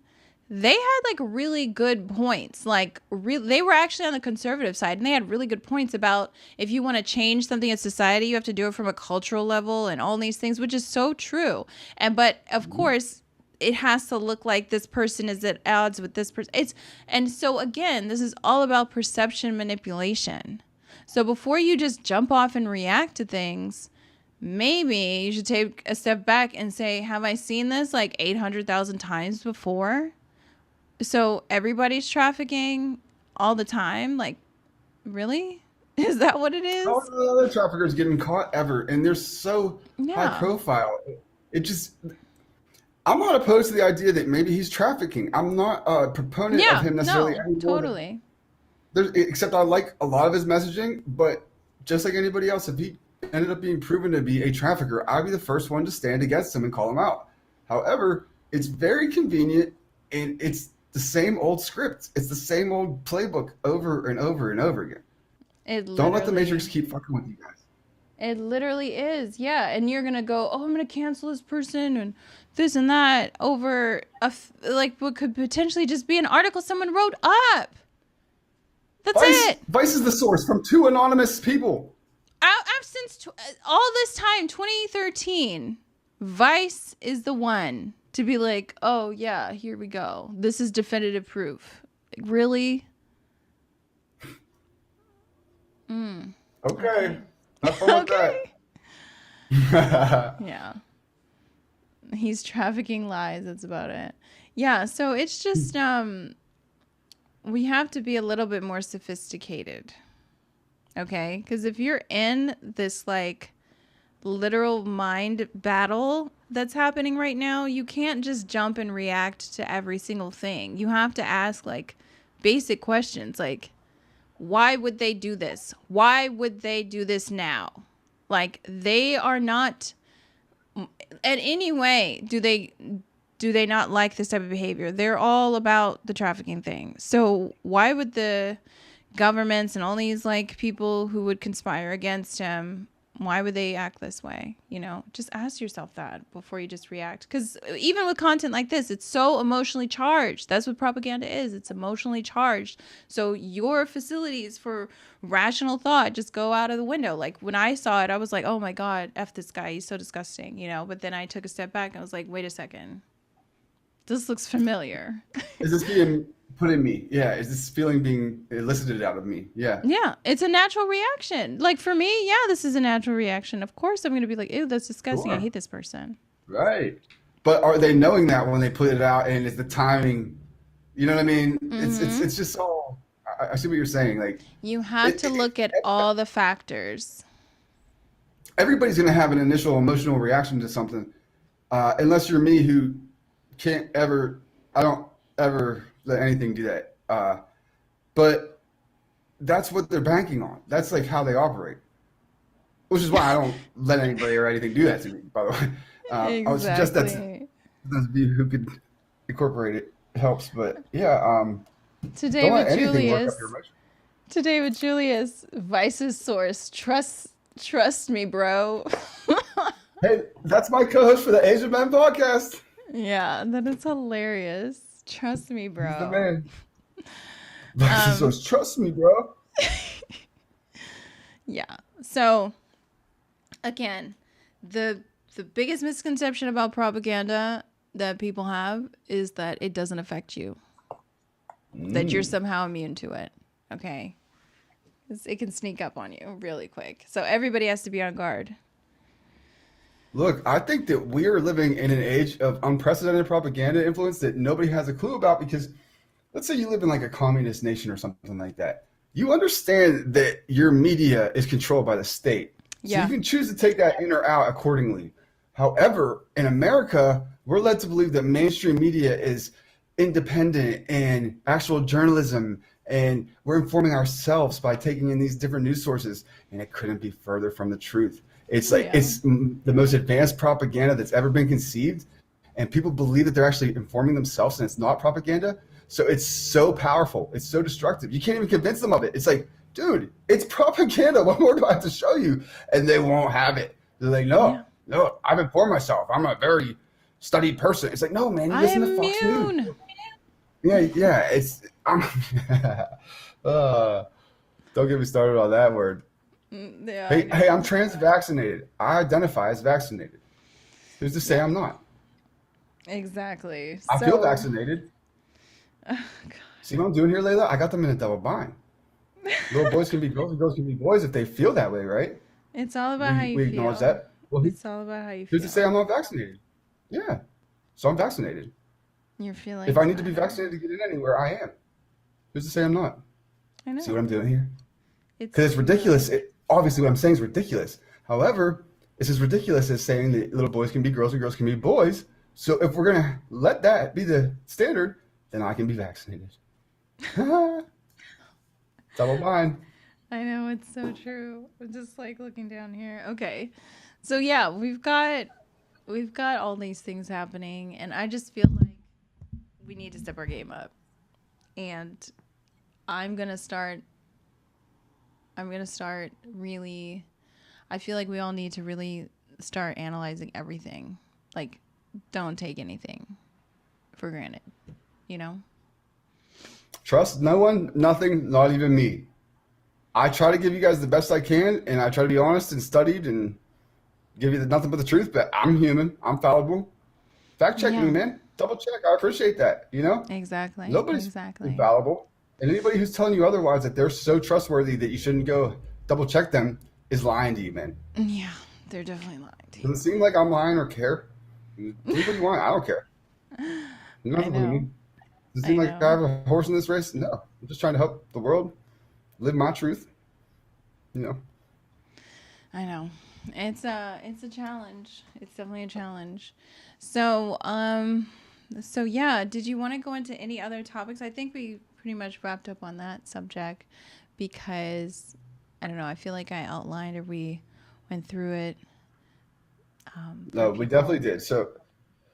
Speaker 1: They had like really good points. Like they were actually on the conservative side, and they had really good points about if you want to change something in society, you have to do it from a cultural level and all these things, which is so true. And but of course, it has to look like this person is at odds with this person. And so again, this is all about perception manipulation. So before you just jump off and react to things, maybe you should take a step back and say, have I seen this like 800,000 times before? So everybody's trafficking all the time. Like, really? Is that what it
Speaker 2: How
Speaker 1: is?
Speaker 2: are the other traffickers getting caught ever? And they're so high
Speaker 1: Yeah.
Speaker 2: profile. It just, I'm not opposed to the idea that maybe he's trafficking. I'm not a proponent of
Speaker 1: Yeah.
Speaker 2: him necessarily
Speaker 1: No,
Speaker 2: anymore.
Speaker 1: totally.
Speaker 2: Except I like a lot of his messaging, but just like anybody else, if he ended up being proven to be a trafficker, I'd be the first one to stand against him and call him out. However, it's very convenient and it's the same old script. It's the same old playbook over and over and over again.
Speaker 1: It
Speaker 2: Don't let the Matrix
Speaker 1: literally
Speaker 2: keep fucking with you guys.
Speaker 1: It literally is. Yeah. And you're going to go, oh, I'm going to cancel this person and this and that over like what could potentially just be an article someone wrote up. That's it.
Speaker 2: Vice is the source from two anonymous people.
Speaker 1: I've since all this time, 2013, Vice is the one to be like, oh, yeah, here we go. This is definitive proof. Like, really?
Speaker 2: Okay.
Speaker 1: Okay.
Speaker 2: Have fun with
Speaker 1: Okay.
Speaker 2: that.
Speaker 1: Yeah. He's trafficking lies. That's about it. Yeah. So it's just, we have to be a little bit more sophisticated. Okay. Because if you're in this like literal mind battle that's happening right now, you can't just jump and react to every single thing. You have to ask like basic questions like, why would they do this? Why would they do this now? Like they are not in any way do they not like this type of behavior. They're all about the trafficking thing. So why would the governments and all these like people who would conspire against him Why would they act this way? You know, just ask yourself that before you just react. Because even with content like this, it's so emotionally charged. That's what propaganda is. It's emotionally charged. So your facilities for rational thought just go out of the window. Like when I saw it, I was like, oh my God, F this guy. He's so disgusting, you know? But then I took a step back and I was like, wait a second. This looks familiar.
Speaker 2: Is this being put in me? Yeah. Is this feeling being elicited out of me? Yeah.
Speaker 1: Yeah, it's a natural reaction. Like for me, yeah, this is a natural reaction. Of course, I'm going to be like, ew, that's disgusting. I
Speaker 2: Sure.
Speaker 1: hate this person.
Speaker 2: Right. But are they knowing that when they put it out, and is the timing, you know what I mean? It's just all, I see what you're saying. Like
Speaker 1: You have
Speaker 2: it,
Speaker 1: to
Speaker 2: it,
Speaker 1: look at all the factors.
Speaker 2: everybody's going to have an initial emotional reaction to something, unless you're me who can't ever, I don't ever let anything do that. But that's what they're banking on. That's like how they operate, which is why I don't let anybody or anything do that to me, by the way. I would suggest that to
Speaker 1: Exactly.
Speaker 2: those of you who could incorporate it helps. But yeah,
Speaker 1: Today
Speaker 2: don't let
Speaker 1: with
Speaker 2: anything work up your
Speaker 1: Julius.
Speaker 2: emotions.
Speaker 1: Today with Julius. Vice's source. Trust me, bro.
Speaker 2: Hey, that's my co-host for the Asian Man podcast.
Speaker 1: Yeah, that is hilarious. Trust me,
Speaker 2: He's the
Speaker 1: bro.
Speaker 2: man. He
Speaker 1: Um,
Speaker 2: says, "Trust me, bro."
Speaker 1: yeah. So again, the the biggest misconception about propaganda that people have is that it doesn't affect you, that you're
Speaker 2: Mm.
Speaker 1: somehow immune to it. Okay. It can sneak up on you really quick. So everybody has to be on guard.
Speaker 2: Look, I think that we are living in an age of unprecedented propaganda influence that nobody has a clue about because let's say you live in like a communist nation or something like that. You understand that your media is controlled by the state. So you
Speaker 1: Yeah.
Speaker 2: can choose to take that in or out accordingly. However, in America, we're led to believe that mainstream media is independent and actual journalism, and we're informing ourselves by taking in these different news sources, and it couldn't be further from the truth. It's like
Speaker 1: Yeah.
Speaker 2: it's the most advanced propaganda that's ever been conceived, and people believe that they're actually informing themselves and it's not propaganda. So it's so powerful. It's so destructive. You can't even convince them of it. It's like, dude, it's propaganda. What more do I have to show you? And they won't have it. They're like,
Speaker 1: Yeah.
Speaker 2: no, no, I've informed myself. I'm a very studied person. It's like, no, man, you
Speaker 1: I
Speaker 2: listen
Speaker 1: am
Speaker 2: to Fox News.
Speaker 1: immune.
Speaker 2: Yeah, yeah. I'm, uh, don't get me started on that word.
Speaker 1: Yeah, I
Speaker 2: Hey, I'm
Speaker 1: know.
Speaker 2: trans vaccinated. I identify as vaccinated. Who's to say
Speaker 1: Yeah,
Speaker 2: I'm not?
Speaker 1: exactly.
Speaker 2: I feel
Speaker 1: So,
Speaker 2: vaccinated.
Speaker 1: God.
Speaker 2: See what I'm doing here, Layla? I got them in a double bind. Little boys can be girls and girls can be boys if they feel that way, right?
Speaker 1: It's all about how
Speaker 2: We
Speaker 1: you
Speaker 2: we acknowledge
Speaker 1: feel.
Speaker 2: that. Well,
Speaker 1: It's all about how you
Speaker 2: who's to say
Speaker 1: feel.
Speaker 2: I'm not vaccinated? Yeah, so I'm vaccinated.
Speaker 1: Your
Speaker 2: If I
Speaker 1: feelings
Speaker 2: need to be
Speaker 1: matter.
Speaker 2: vaccinated to get in anywhere, I am. Who's to say I'm not?
Speaker 1: I
Speaker 2: See
Speaker 1: know.
Speaker 2: what I'm doing here?
Speaker 1: It's
Speaker 2: Because it's
Speaker 1: true.
Speaker 2: ridiculous. Obviously, what I'm saying is ridiculous. However, it's as ridiculous as saying that little boys can be girls and girls can be boys. So if we're gonna let that be the standard, then I can be vaccinated. Double bind.
Speaker 1: I know it's so true. I'm just like looking down here. Okay. So yeah, we've got all these things happening and I just feel like we need to step our game up. And I'm going to start really I feel like we all need to really start analyzing everything. Like don't take anything for granted, you know?
Speaker 2: Trust no one, nothing, not even me. I try to give you guys the best I can, and I try to be honest and studied and give you nothing but the truth. But I'm human. I'm fallible. Fact check me,
Speaker 1: Yeah,
Speaker 2: man. Double check. I appreciate that.
Speaker 1: exactly.
Speaker 2: Nobody's
Speaker 1: Exactly.
Speaker 2: infallible, and anybody who's telling you otherwise that they're so trustworthy that you shouldn't go double check them is lying to you, man.
Speaker 1: Yeah, they're definitely lying to
Speaker 2: Does it seem like I'm lying or care?
Speaker 1: you.
Speaker 2: Believe what you want. I don't care. You don't have
Speaker 1: I
Speaker 2: to believe me.
Speaker 1: know.
Speaker 2: Does it seem
Speaker 1: I
Speaker 2: like I
Speaker 1: know.
Speaker 2: have a horse in this race? No. I'm just trying to help the world live my truth. You know.
Speaker 1: I know. It's a challenge. It's definitely a challenge. So, so yeah, did you want to go into any other topics? I think we pretty much wrapped up on that subject because I don't know, I feel like I outlined or we went through it for
Speaker 2: No, we definitely
Speaker 1: people.
Speaker 2: did.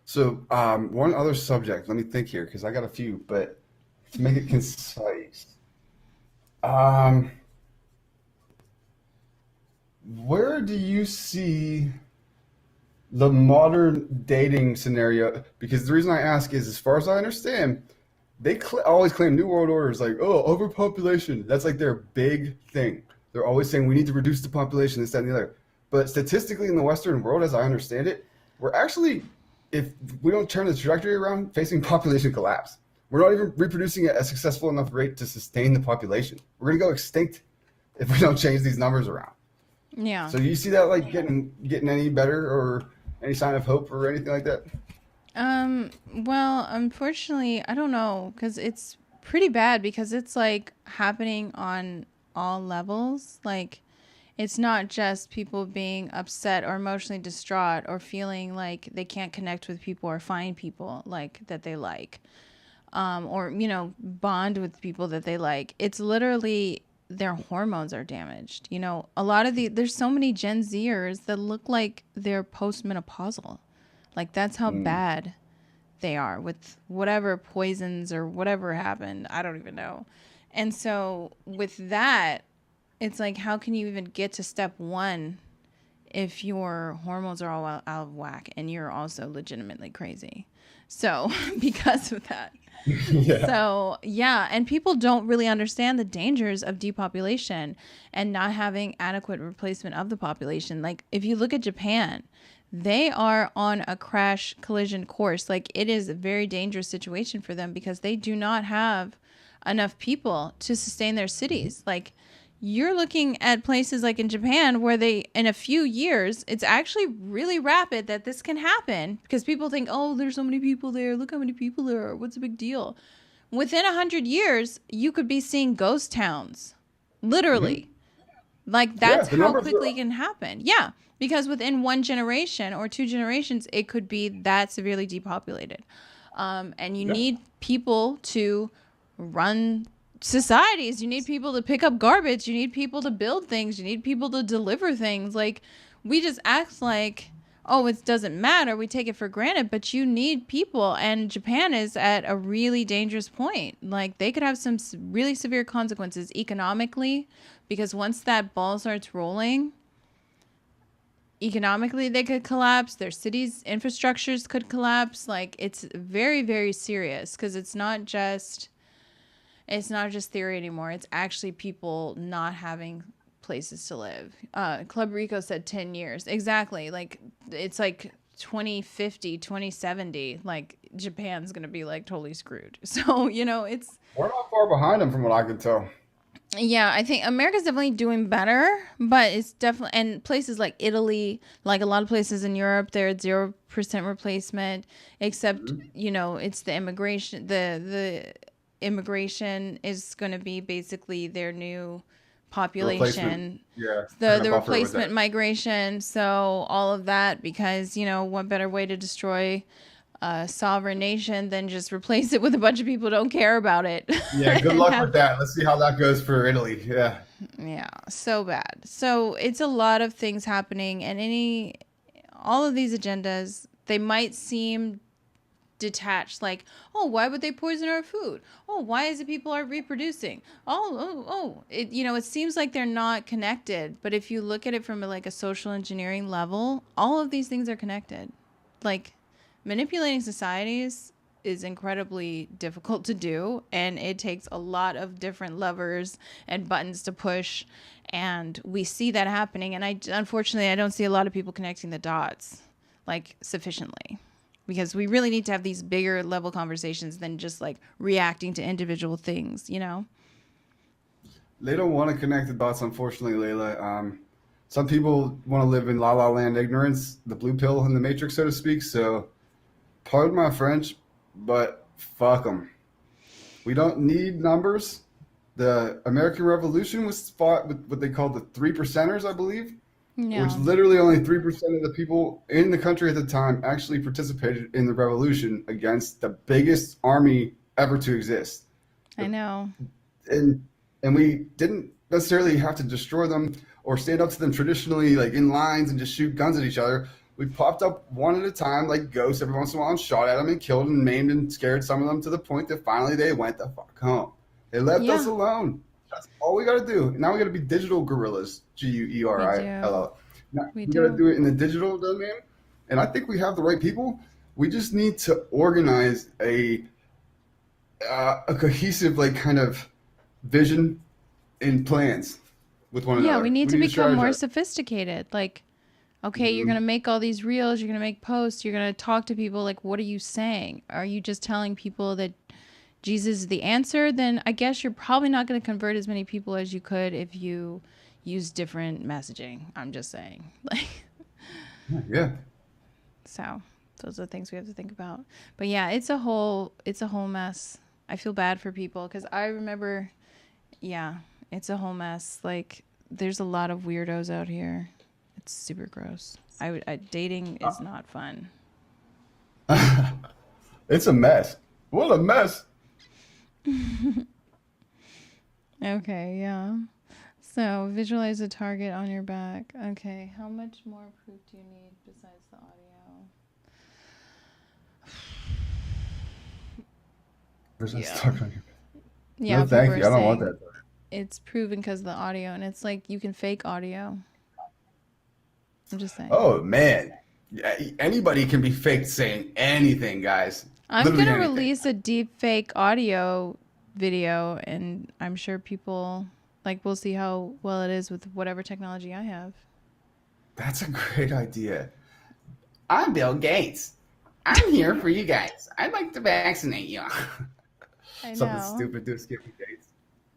Speaker 2: So, one other subject. Let me think here because I got a few, but to make it concise, um, Where do you see the modern dating scenario? Because the reason I ask is, as far as I understand, always claim New World Order is like, oh, overpopulation. That's like their big thing. They're always saying we need to reduce the population, this, that, and the other. But statistically, in the Western world, as I understand it, we're actually, if we don't turn the trajectory around, facing population collapse. We're not even reproducing at a successful enough rate to sustain the population. We're going to go extinct if we don't change these numbers around.
Speaker 1: Yeah.
Speaker 2: So do you see that like getting any better or any sign of hope or anything like that?
Speaker 1: Well, unfortunately, I don't know because it's pretty bad because it's like happening on all levels. Like, it's not just people being upset or emotionally distraught or feeling like they can't connect with people or find people like that they like, or, bond with people that they like. It's literally their hormones are damaged. A lot of there's so many Gen Zers that look like they're postmenopausal. Like, that's how
Speaker 2: Mm.
Speaker 1: bad they are with whatever poisons or whatever happened. I don't even know. And so with that, it's like, how can you even get to step one if your hormones are all out of whack and you're also legitimately crazy? So because of that.
Speaker 2: Yeah.
Speaker 1: So yeah, and people don't really understand the dangers of depopulation and not having adequate replacement of the population. Like, if you look at Japan, they are on a crash collision course. Like, it is a very dangerous situation for them because they do not have enough people to sustain their cities. Like, you're looking at places like in Japan where they, in a few years, it's actually really rapid that this can happen because people think, oh, there's so many people there. Look how many people there are. What's the big deal? Within 100 years, you could be seeing ghost towns.
Speaker 2: Hmm.
Speaker 1: Literally. Like,
Speaker 2: Yeah,
Speaker 1: that's
Speaker 2: the
Speaker 1: how
Speaker 2: numbers
Speaker 1: quickly
Speaker 2: are.
Speaker 1: it can happen. Yeah, because within one generation or two generations, it could be that severely depopulated. And you
Speaker 2: Yeah.
Speaker 1: need people to run societies. You need people to pick up garbage. You need people to build things. You need people to deliver things. Like, we just act like, oh, it doesn't matter. We take it for granted, but you need people. And Japan is at a really dangerous point. Like, they could have some really severe consequences economically, because once that ball starts rolling, economically they could collapse. Their cities' infrastructures could collapse. Like, it's very, very serious because it's not just theory anymore. It's actually people not having places to live. Club Rico said 10 years. Exactly. Like, it's like 2050, 2070. Like, Japan's going to be like totally screwed. So, it's,
Speaker 2: We're not far behind them from what I can tell.
Speaker 1: yeah, I think America's definitely doing better, but it's definitely, and places like Italy, like a lot of places in Europe, they're at 0% replacement, except,
Speaker 2: Mhm.
Speaker 1: it's the immigration, the immigration is going to be basically their new
Speaker 2: The replacement,
Speaker 1: population,
Speaker 2: yeah, they're
Speaker 1: the
Speaker 2: gonna
Speaker 1: the
Speaker 2: buffer it with that.
Speaker 1: replacement migration. So all of that, because, what better way to destroy a sovereign nation than just replace it with a bunch of people who don't care about it
Speaker 2: Yeah, good
Speaker 1: and
Speaker 2: luck
Speaker 1: have,
Speaker 2: with that. Let's see how that goes for Italy. Yeah.
Speaker 1: yeah, so bad. So it's a lot of things happening, and all of these agendas, they might seem detached, like, oh, why would they poison our food? Oh, why is it people are reproducing? It seems like they're not connected, but if you look at it from like a social engineering level, all of these things are connected. Like, manipulating societies is incredibly difficult to do, and it takes a lot of different levers and buttons to push, and we see that happening, and unfortunately I don't see a lot of people connecting the dots like sufficiently, because we really need to have these bigger level conversations than just like reacting to individual things.
Speaker 2: They don't want to connect the dots, unfortunately, Layla. Some people want to live in la la land ignorance, the blue pill in the matrix, so to speak. So, pardon my French, but fuck them. We don't need numbers. The American Revolution was fought with what they called the three percenters, I believe, which
Speaker 1: Yeah,
Speaker 2: literally only 3% of the people in the country at the time actually participated in the revolution against the biggest army ever to exist.
Speaker 1: I know.
Speaker 2: And and we didn't necessarily have to destroy them or stand up to them traditionally, like in lines and just shoot guns at each other. We popped up one at a time, like ghosts, every once in a while, and shot at them and killed and maimed and scared some of them to the point that finally they went the fuck home. They left us
Speaker 1: Yeah.
Speaker 2: alone. That's all we got to do. Now we got to be digital gorillas.
Speaker 1: We do.
Speaker 2: Guerrilla. Now
Speaker 1: We
Speaker 2: we got to
Speaker 1: do.
Speaker 2: do it in the digital domain, and I think we have the right people. We just need to organize a cohesive like kind of vision and plans with one
Speaker 1: Yeah, we
Speaker 2: another.
Speaker 1: need
Speaker 2: We
Speaker 1: to
Speaker 2: need to
Speaker 1: become more
Speaker 2: strategize.
Speaker 1: sophisticated. Like, okay, you're going to
Speaker 2: Mhm.
Speaker 1: make all these reels, you're going to make posts, you're going to talk to people. Like, what are you saying? Are you just telling people that Jesus is the answer? Then I guess you're probably not going to convert as many people as you could if you use different messaging. I'm just saying. Like,
Speaker 2: Yeah.
Speaker 1: so those are the things we have to think about. But yeah, it's a whole mess. I feel bad for people because I remember, yeah, it's a whole mess. Like, there's a lot of weirdos out here. It's super gross. Dating is not fun.
Speaker 2: It's a mess. What a mess.
Speaker 1: Okay, yeah. So visualize a target on your back. Okay, how much more proof do you need besides the audio?
Speaker 2: Versus
Speaker 1: Yeah.
Speaker 2: stuck on your.
Speaker 1: Yeah,
Speaker 2: No,
Speaker 1: people
Speaker 2: thank
Speaker 1: are
Speaker 2: you. I don't want
Speaker 1: saying
Speaker 2: that.
Speaker 1: it's proven because of the audio, and it's like you can fake audio. I'm just saying.
Speaker 2: Oh man, yeah, anybody can be faked saying anything, guys.
Speaker 1: I'm
Speaker 2: Literally
Speaker 1: gonna
Speaker 2: anything.
Speaker 1: release a deep fake audio video, and I'm sure people like we'll see how well it is with whatever technology I have.
Speaker 2: That's a great idea. I'm Bill Gates. I'm here for you guys. I'd like to vaccinate you.
Speaker 1: I
Speaker 2: Something
Speaker 1: know.
Speaker 2: stupid to Skippy Gates.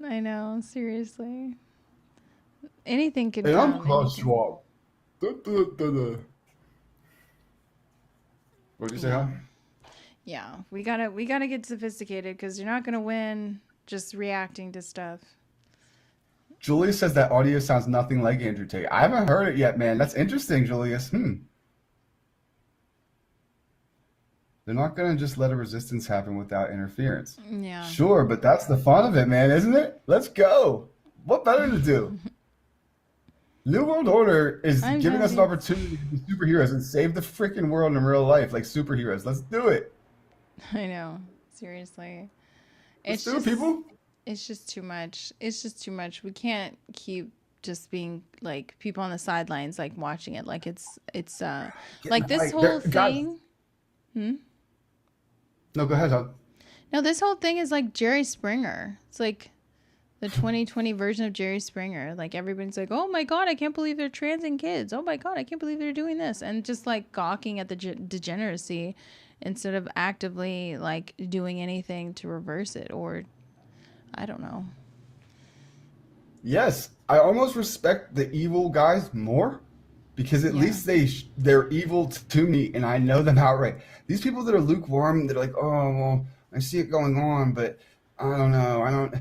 Speaker 1: I know. Seriously, anything could
Speaker 2: And I'm
Speaker 1: come.
Speaker 2: Klaus
Speaker 1: Anything.
Speaker 2: Schwab. Da, da, da, da. What'd you say,
Speaker 1: Yeah.
Speaker 2: huh?
Speaker 1: Yeah. We gotta get sophisticated because you're not gonna win just reacting to stuff.
Speaker 2: Julius says that audio sounds nothing like Andrew Tate. I haven't heard it yet, man. That's interesting, Julius. They're not gonna just let a resistance happen without interference.
Speaker 1: Yeah.
Speaker 2: Sure, but that's the fun of it, man, isn't it? Let's go. What better to do? New World Order is
Speaker 1: I'm
Speaker 2: giving us an
Speaker 1: Jonesy.
Speaker 2: opportunity to be superheroes and save the freaking world in real life like superheroes. Let's do it.
Speaker 1: I know. Seriously.
Speaker 2: Let's
Speaker 1: It's
Speaker 2: do it,
Speaker 1: just
Speaker 2: people.
Speaker 1: it's just too much. It's just too much. We can't keep just being like people on the sidelines like watching it like it's
Speaker 2: Get in the
Speaker 1: like this
Speaker 2: fight.
Speaker 1: whole
Speaker 2: Guys,
Speaker 1: thing. Hmm?
Speaker 2: no, go ahead, huh?
Speaker 1: No, this whole thing is like Jerry Springer. It's like the 2020 version of Jerry Springer. Like everybody's like, "Oh my god, I can't believe they're transing kids. Oh my god, I can't believe they're doing this." And just like gawking at the degeneracy instead of actively like doing anything to reverse it or I don't know.
Speaker 2: Yes, I almost respect the evil guys more because at
Speaker 1: Yeah.
Speaker 2: least they're evil to me and I know them outright. These people that are lukewarm, they're like, oh well, I see it going on, but I don't know.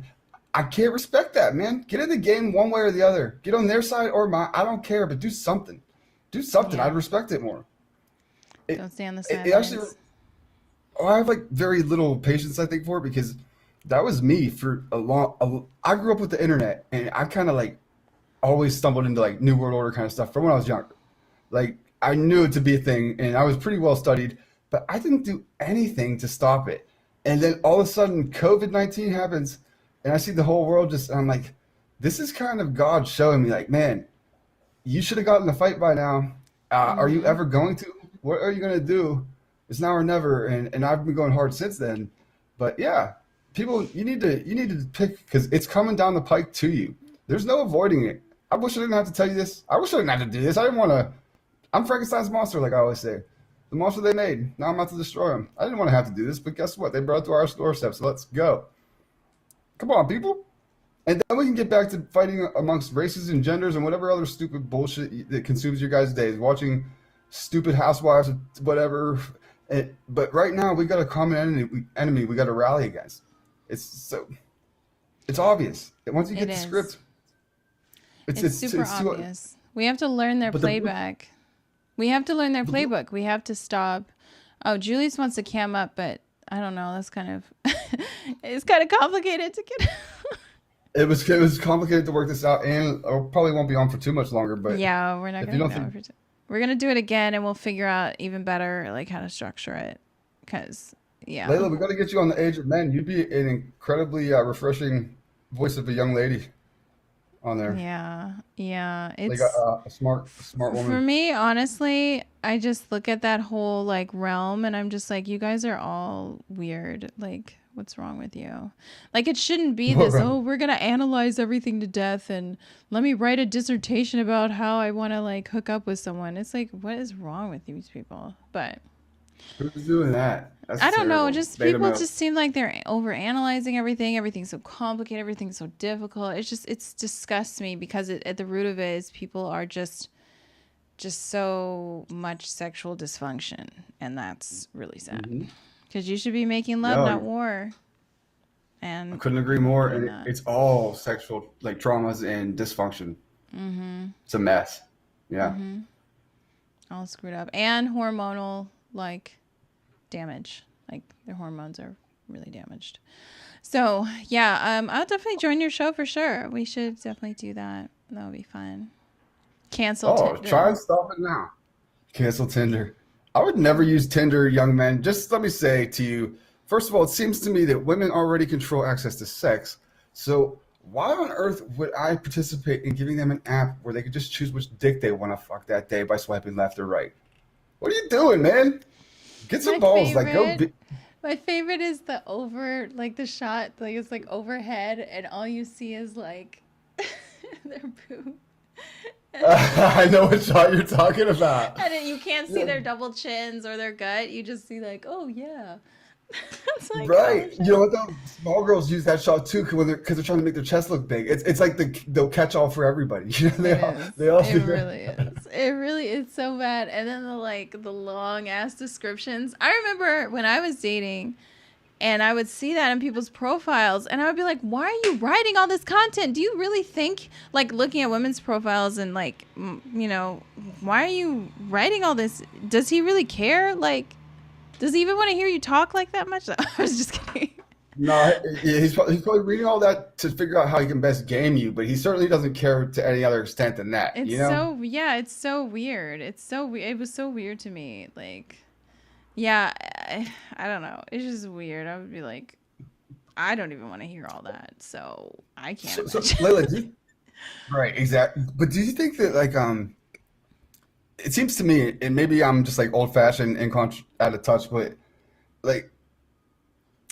Speaker 2: I can't respect that, man. Get in the game one way or the other. Get on their side or mine. I don't care, but do something. Do something.
Speaker 1: Yeah.
Speaker 2: I'd respect it more. It
Speaker 1: Don't stay on the
Speaker 2: it actually
Speaker 1: sidelines.
Speaker 2: I have like very little patience, I think, for it because that was me for a long. I grew up with the internet, and I kind of like always stumbled into like New World Order kind of stuff from when I was younger. Like I knew it to be a thing, and I was pretty well studied, but I didn't do anything to stop it. And then all of a sudden, COVID-19 happens, and I see the whole world just. And I'm like, this is kind of God showing me, like, man, you should have gotten the fight by now. Are you
Speaker 1: Mhm.
Speaker 2: ever going to? What are you going to do? It's now or never. And I've been going hard since then. But yeah, people, you need to pick because it's coming down the pike to you. There's no avoiding it. I wish I didn't have to tell you this. I wish I didn't have to do this. I didn't want to. I'm Frankenstein's monster, like I always say. The monster they made. Now I'm about to destroy them. I didn't want to have to do this, but guess what? They brought it to our doorstep. So let's go. Come on, people. And then we can get back to fighting amongst races and genders and whatever other stupid bullshit that consumes your guys' days. Watching stupid housewives, whatever. But right now, we got a common enemy we got to rally against. It's so it's obvious. Once you
Speaker 1: It
Speaker 2: get the
Speaker 1: is.
Speaker 2: script, it's
Speaker 1: It's
Speaker 2: it's
Speaker 1: super
Speaker 2: it's too.
Speaker 1: obvious. We have to learn their
Speaker 2: But the
Speaker 1: playback. We have to learn their
Speaker 2: the blue,
Speaker 1: playbook. We have to stop. Oh, Julius wants to cam up, but I don't know. That's kind of it's kind of complicated to get.
Speaker 2: it was complicated to work this out, and I probably won't be on for too much longer. But
Speaker 1: Yeah, we're not
Speaker 2: if you
Speaker 1: gonna be
Speaker 2: don't
Speaker 1: done
Speaker 2: think,
Speaker 1: for. We're gonna do it again, and we'll figure out even better like how to structure it. Cause yeah,
Speaker 2: Layla, we got to get you on the Age of Men. You'd be an incredibly refreshing. voice of a young lady on there,
Speaker 1: Yeah, yeah.
Speaker 2: like
Speaker 1: It's
Speaker 2: a smart
Speaker 1: for
Speaker 2: woman.
Speaker 1: me, honestly, I just look at that whole like realm and I'm just like, you guys are all weird. Like, what's wrong with you? Like, it shouldn't be this, oh, we're gonna analyze everything to death and let me write a dissertation about how I wanna like hook up with someone. It's like, what is wrong with these people? But
Speaker 2: Who's doing that? That's
Speaker 1: I don't know.
Speaker 2: terrible.
Speaker 1: Just
Speaker 2: Beta
Speaker 1: people
Speaker 2: male.
Speaker 1: just seem like they're over analyzing everything. Everything's so complicated. Everything's so difficult. It's disgusts me because at the root of it is people are just so much sexual dysfunction, and that's really sad.
Speaker 2: Hmm.
Speaker 1: Because you should be making love, not
Speaker 2: No,
Speaker 1: war,
Speaker 2: I
Speaker 1: and
Speaker 2: couldn't agree
Speaker 1: we're
Speaker 2: more.
Speaker 1: doing
Speaker 2: And
Speaker 1: that.
Speaker 2: it's all sexual like traumas and dysfunction. It's a mess. Yeah.
Speaker 1: All screwed up and hormonal like damage. Like their hormones are really damaged. So yeah, I'll definitely join your show for sure. We should definitely do that. That would be fun. Cancel
Speaker 2: Oh, try
Speaker 1: Tinder.
Speaker 2: and stop it now. Cancel Tinder. I would never use Tinder, young men. Just let me say to you, first of all, it seems to me that women already control access to sex. So why on earth would I participate in giving them an app where they could just choose which dick they want to fuck that day by swiping left or right? What are you doing, man? Get some
Speaker 1: My
Speaker 2: balls. Like go.
Speaker 1: favorite. My favorite is the over like the shot like it's like overhead and all you see is like their boob.
Speaker 2: I know what shot you're talking about.
Speaker 1: And then you can't see
Speaker 2: Yeah.
Speaker 1: their double chins or their gut. You just see like, oh yeah. It's like, oh
Speaker 2: Right. You know
Speaker 1: shit.
Speaker 2: what though? Small girls use that shot too because they're trying to make their chest look big. It's like the catch all for everybody. You know,
Speaker 1: It is.
Speaker 2: they all
Speaker 1: It
Speaker 2: do
Speaker 1: really
Speaker 2: that.
Speaker 1: is. It really is so bad. And then the like the long ass descriptions. I remember when I was dating and I would see that in people's profiles and I would be like, why are you writing all this content? Do you really think like looking at women's profiles and like why are you writing all this? Does he really care? Like, does he even want to hear you talk like that much? I was just kidding.
Speaker 2: No, he's probably reading all that to figure out how he can best game you, but he certainly doesn't care to any other extent than that.
Speaker 1: It's
Speaker 2: You know?
Speaker 1: so yeah, it's so weird. It's so it was so weird to me. Like, yeah, I don't know. It's just weird. I would be like, I don't even want to hear all that. So I can't
Speaker 2: So
Speaker 1: imagine.
Speaker 2: Layla, right, exactly. But do you think that like it seems to me, and maybe I'm just like old fashioned and out of touch, but like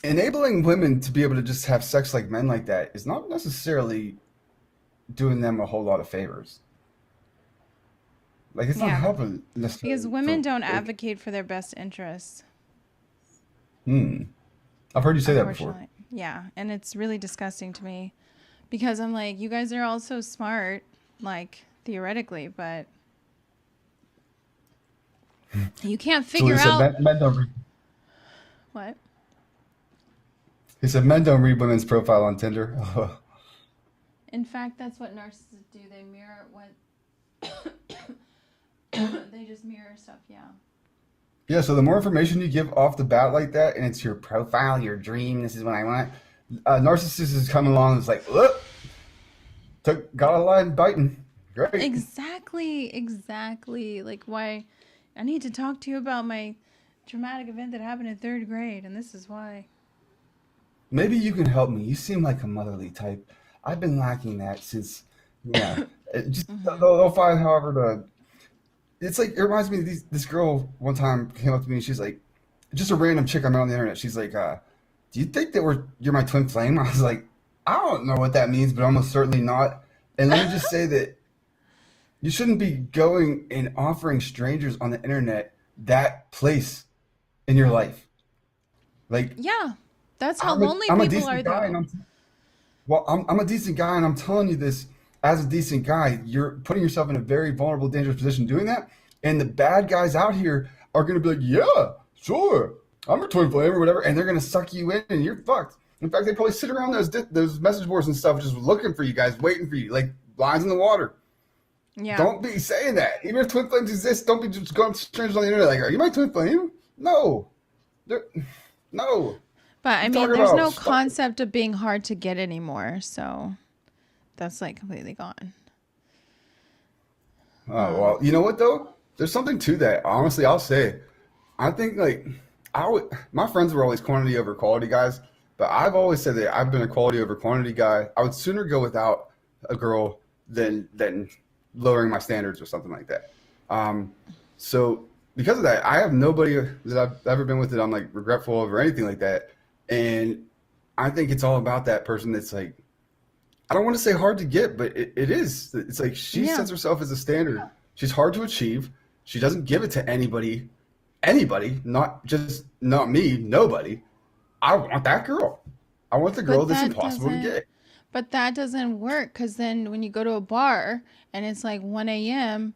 Speaker 2: enabling women to be able to just have sex like men like that is not necessarily doing them a whole lot of favors. Like it's not
Speaker 1: Yeah,
Speaker 2: helping
Speaker 1: because
Speaker 2: necessarily
Speaker 1: women
Speaker 2: for
Speaker 1: don't
Speaker 2: like.
Speaker 1: advocate for their best interests,
Speaker 2: Hmm. I've heard you say that before.
Speaker 1: unfortunately. Yeah, and it's really disgusting to me because I'm like, you guys are all so smart, like theoretically, but you can't figure
Speaker 2: Julia said
Speaker 1: out
Speaker 2: men don't read.
Speaker 1: what.
Speaker 2: He said men don't read women's profile on Tinder.
Speaker 1: In fact, that's what narcissists do. They mirror what they just mirror stuff. Yeah.
Speaker 2: Yeah, so the more information you give off the bat like that, and it's your profile, your dream, this is what I want. Narcissist is coming along and it's like, look, got a line biting. Great.
Speaker 1: Exactly. Exactly. Like why I need to talk to you about my traumatic event that happened in third grade, and this is why.
Speaker 2: Maybe you can help me. You seem like a motherly type. I've been lacking that since, yeah. Just they'll find however to. It's like it reminds me of this girl one time came up to me and she's like, just a random chick I met on the internet. She's like, "Do you think that you're my twin flame?" I was like, "I don't know what that means, but almost certainly not." And let me just say that you shouldn't be going and offering strangers on the internet that place in your life. Like
Speaker 1: Yeah. That's how
Speaker 2: I'm a
Speaker 1: lonely
Speaker 2: I'm a
Speaker 1: people are
Speaker 2: decent guy and
Speaker 1: though.
Speaker 2: I'm a decent guy and I'm telling you this as a decent guy. You're putting yourself in a very vulnerable, dangerous position doing that. And the bad guys out here are gonna be like, yeah, sure, I'm a twin flame or whatever, and they're gonna suck you in and you're fucked. In fact, they probably sit around those message boards and stuff just looking for you guys, waiting for you, like lines in the water.
Speaker 1: Yeah.
Speaker 2: Don't be saying that. Even if twin flames exist, don't be just going to strangers on the internet like, are you my twin flame? No. They're, no. What
Speaker 1: But
Speaker 2: are
Speaker 1: I
Speaker 2: you
Speaker 1: mean,
Speaker 2: talking
Speaker 1: there's
Speaker 2: about?
Speaker 1: no
Speaker 2: Stop it.
Speaker 1: concept of being hard to get anymore, so that's like completely gone.
Speaker 2: Oh,
Speaker 1: Um,
Speaker 2: well, you know what though? There's something to that. Honestly, I'll say. I think like my friends were always quantity over quality guys, But I've always said that I've been a quality over quantity guy. I would sooner go without a girl than lowering my standards or something like that. Um, so because of that, I have nobody that I've ever been with that I'm like regretful of or anything like that. And I think it's all about that person that's like, I don't want to say hard to get, but it is. It's like she
Speaker 1: Yeah.
Speaker 2: sets herself as a standard. She's hard to achieve. She doesn't give it to anybody, not me, nobody. I want that girl. I want the girl
Speaker 1: But
Speaker 2: that's
Speaker 1: that
Speaker 2: impossible to
Speaker 1: doesn't
Speaker 2: get.
Speaker 1: but that doesn't work cuz then when you go to a bar and it's like 1 a.m.,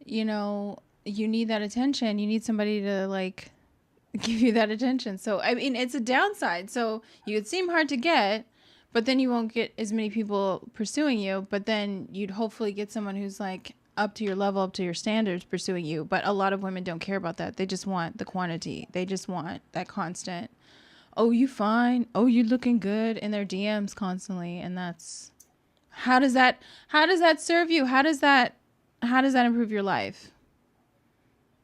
Speaker 1: you know, you need that attention. You need somebody to like give you that attention. So I mean, it's a downside. So you would seem hard to get, but then you won't get as many people pursuing you. But then you'd hopefully get someone who's like up to your level, up to your standards, pursuing you. But a lot of women don't care about that. They just want the quantity. They just want that constant. Oh, you fine. Oh, you looking good in their DMs constantly, and that's how does that serve you? How does that improve your life?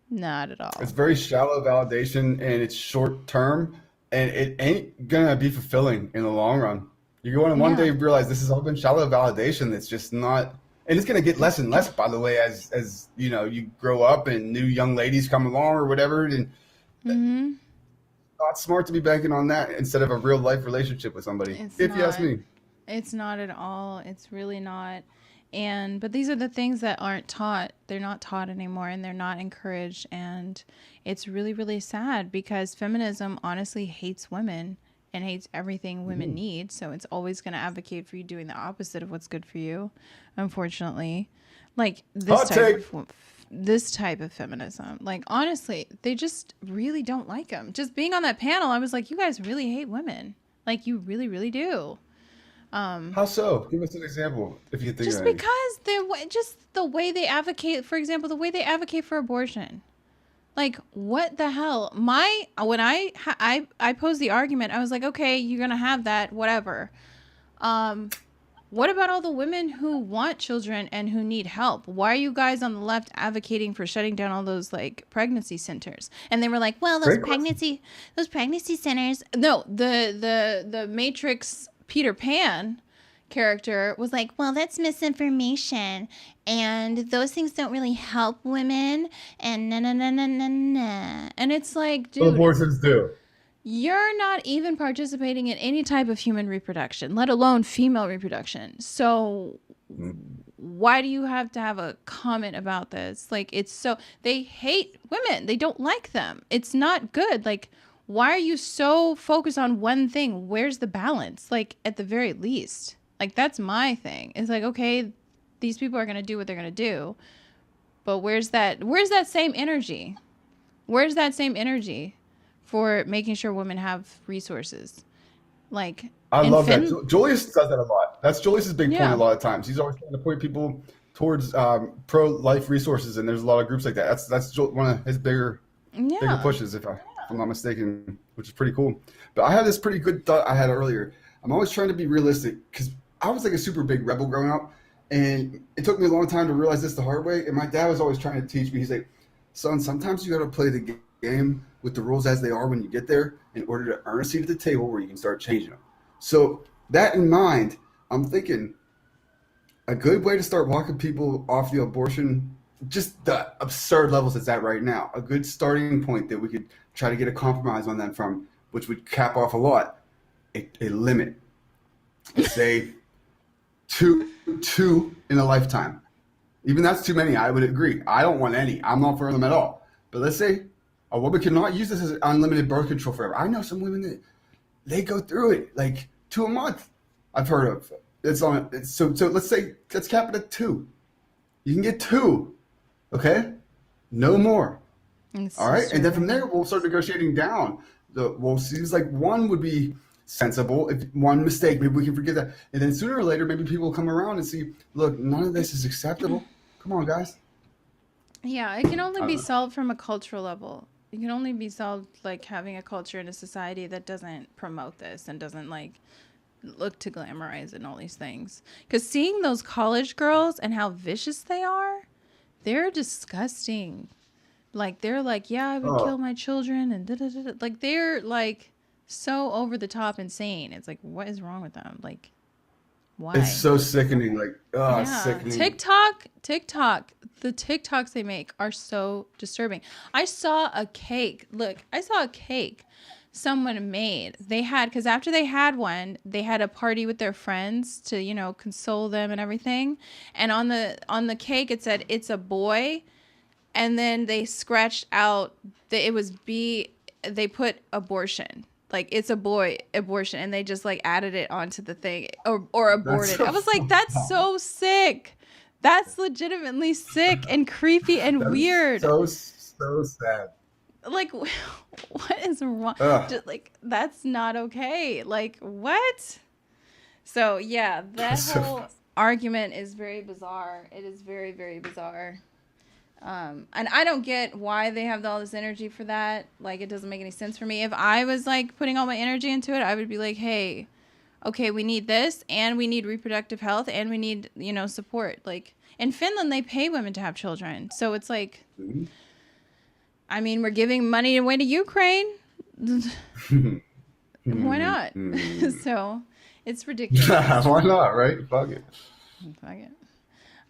Speaker 1: Not at
Speaker 2: It's
Speaker 1: all.
Speaker 2: very shallow validation and it's short term and it ain't gonna be fulfilling in the long run. You're going to one
Speaker 1: Yeah.
Speaker 2: day realize this has all been shallow validation that's just not, and it's gonna get less and less by the way as you know you grow up and new young ladies come along or whatever, and
Speaker 1: Mhm.
Speaker 2: not smart to be banking on that instead of a real life relationship with somebody,
Speaker 1: It's
Speaker 2: if you ask
Speaker 1: not.
Speaker 2: me.
Speaker 1: It's not at all. It's really not. And but these are the things that aren't taught. They're not taught anymore and they're not encouraged, and it's really really sad because feminism honestly hates women and hates everything women
Speaker 2: Mhm.
Speaker 1: need, so it's always going to advocate for you doing the opposite of what's good for you, unfortunately. Like
Speaker 2: Hot take.
Speaker 1: this type of feminism. Like honestly, they just really don't like them. Just being on that panel, I was like, you guys really hate women. Like you really really do. Um
Speaker 2: How so? Give us an example if you can think of
Speaker 1: just
Speaker 2: any.
Speaker 1: because just the way they advocate, for example, the way they advocate for abortion. Like what the hell? My when I posed the argument, I was like, okay, you're gonna have that, whatever. Um, what about all the women who want children and who need help? Why are you guys on the left advocating for shutting down all those like pregnancy centers? And they were like, well,
Speaker 2: Great question.
Speaker 1: those pregnancy centers. No, the Matrix Peter Pan character was like, well, that's misinformation, and those things don't really help women, and na na na na na na. And it's like,
Speaker 2: What
Speaker 1: dude,
Speaker 2: abortions do.
Speaker 1: you're not even participating in any type of human reproduction, let alone female reproduction. So why do you have to have a comment about this? Like it's so they hate women. They don't like them. It's not good. Like why are you so focused on one thing? Where's the balance? Like at the very least. Like that's my thing. It's like okay, these people are going to do what they're going to do, but where's that same energy? Where's that same energy for making sure women have resources? Like
Speaker 2: I
Speaker 1: in
Speaker 2: love that.
Speaker 1: Finn,
Speaker 2: Julius does that a lot. That's Julius's big point a
Speaker 1: yeah.
Speaker 2: lot of times. He's always trying to point people towards pro-life resources, and there's a lot of groups like that. That's one of his bigger
Speaker 1: Yeah.
Speaker 2: pushes, if I'm not mistaken, which is pretty cool. But I had this pretty good thought I had earlier. I'm always trying to be realistic because I was like a super big rebel growing up, and it took me a long time to realize this the hard way. And my dad was always trying to teach me. He's like, "Son, sometimes you got to play the game with the rules as they are when you get there in order to earn a seat at the table where you can start changing them." So that in mind, I'm thinking a good way to start walking people off the abortion, just the absurd levels it's at right now, a good starting point that we could try to get a compromise on them from, which would cap off a lot, a limit. Let's say two in a lifetime. Even that's too many, I would agree. I don't want any. I'm not for them at all. But let's say a woman cannot use this as unlimited birth control forever. I know some women that they go through it like 2 a month. I've heard of. So let's say let's cap it at two. You can get two, okay? No more.
Speaker 1: It's
Speaker 2: All right, and then from there
Speaker 1: disturbing.
Speaker 2: we'll start negotiating down. We'll see. It's like one would be sensible. If one mistake, maybe we can forget that, and then sooner or later, maybe people will come around and see. Look, none of this is acceptable. Come on, guys.
Speaker 1: Yeah, it can only
Speaker 2: I don't
Speaker 1: be
Speaker 2: know.
Speaker 1: solved from a cultural level. It can only be solved like having a culture and a society that doesn't promote this and doesn't like look to glamorize and all these things. Because seeing those college girls and how vicious they are, they're disgusting. Like they're like, yeah, I would kill
Speaker 2: Oh,
Speaker 1: my children and da da da. Like they're like so over the top insane. It's like, what is wrong with them? Like,
Speaker 2: It's
Speaker 1: why?
Speaker 2: so sickening. Like, oh, it's
Speaker 1: Yeah,
Speaker 2: sickening.
Speaker 1: TikTok, the TikToks they make are so disturbing. I saw a cake. Look, I saw a cake someone made. They had, because after they had one, they had a party with their friends to, console them and everything. And on the cake it said it's a boy, and then they scratched out that it was B. They put abortion, like it's a boy abortion, and they just like added it onto the thing, or
Speaker 2: That's
Speaker 1: aborted.
Speaker 2: so
Speaker 1: I was like,
Speaker 2: fucked
Speaker 1: that's
Speaker 2: up.
Speaker 1: so sick. That's legitimately sick and creepy and
Speaker 2: That is
Speaker 1: weird.
Speaker 2: so sad.
Speaker 1: Like, what is wrong?
Speaker 2: Ugh.
Speaker 1: Just, like, that's not okay. Like, what? So yeah, that
Speaker 2: So,
Speaker 1: whole argument is very bizarre. It is very, very bizarre. And I don't get why they have all this energy for that. Like, it doesn't make any sense for me. If I was like putting all my energy into it, I would be like, hey, okay, we need this, and we need reproductive health, and we need, support. Like, in Finland, they pay women to have children. So it's like,
Speaker 2: mhm.
Speaker 1: I mean, we're giving money away to Ukraine. Why not? So it's ridiculous.
Speaker 2: Why not, right? Fuck it.
Speaker 1: Fuck it.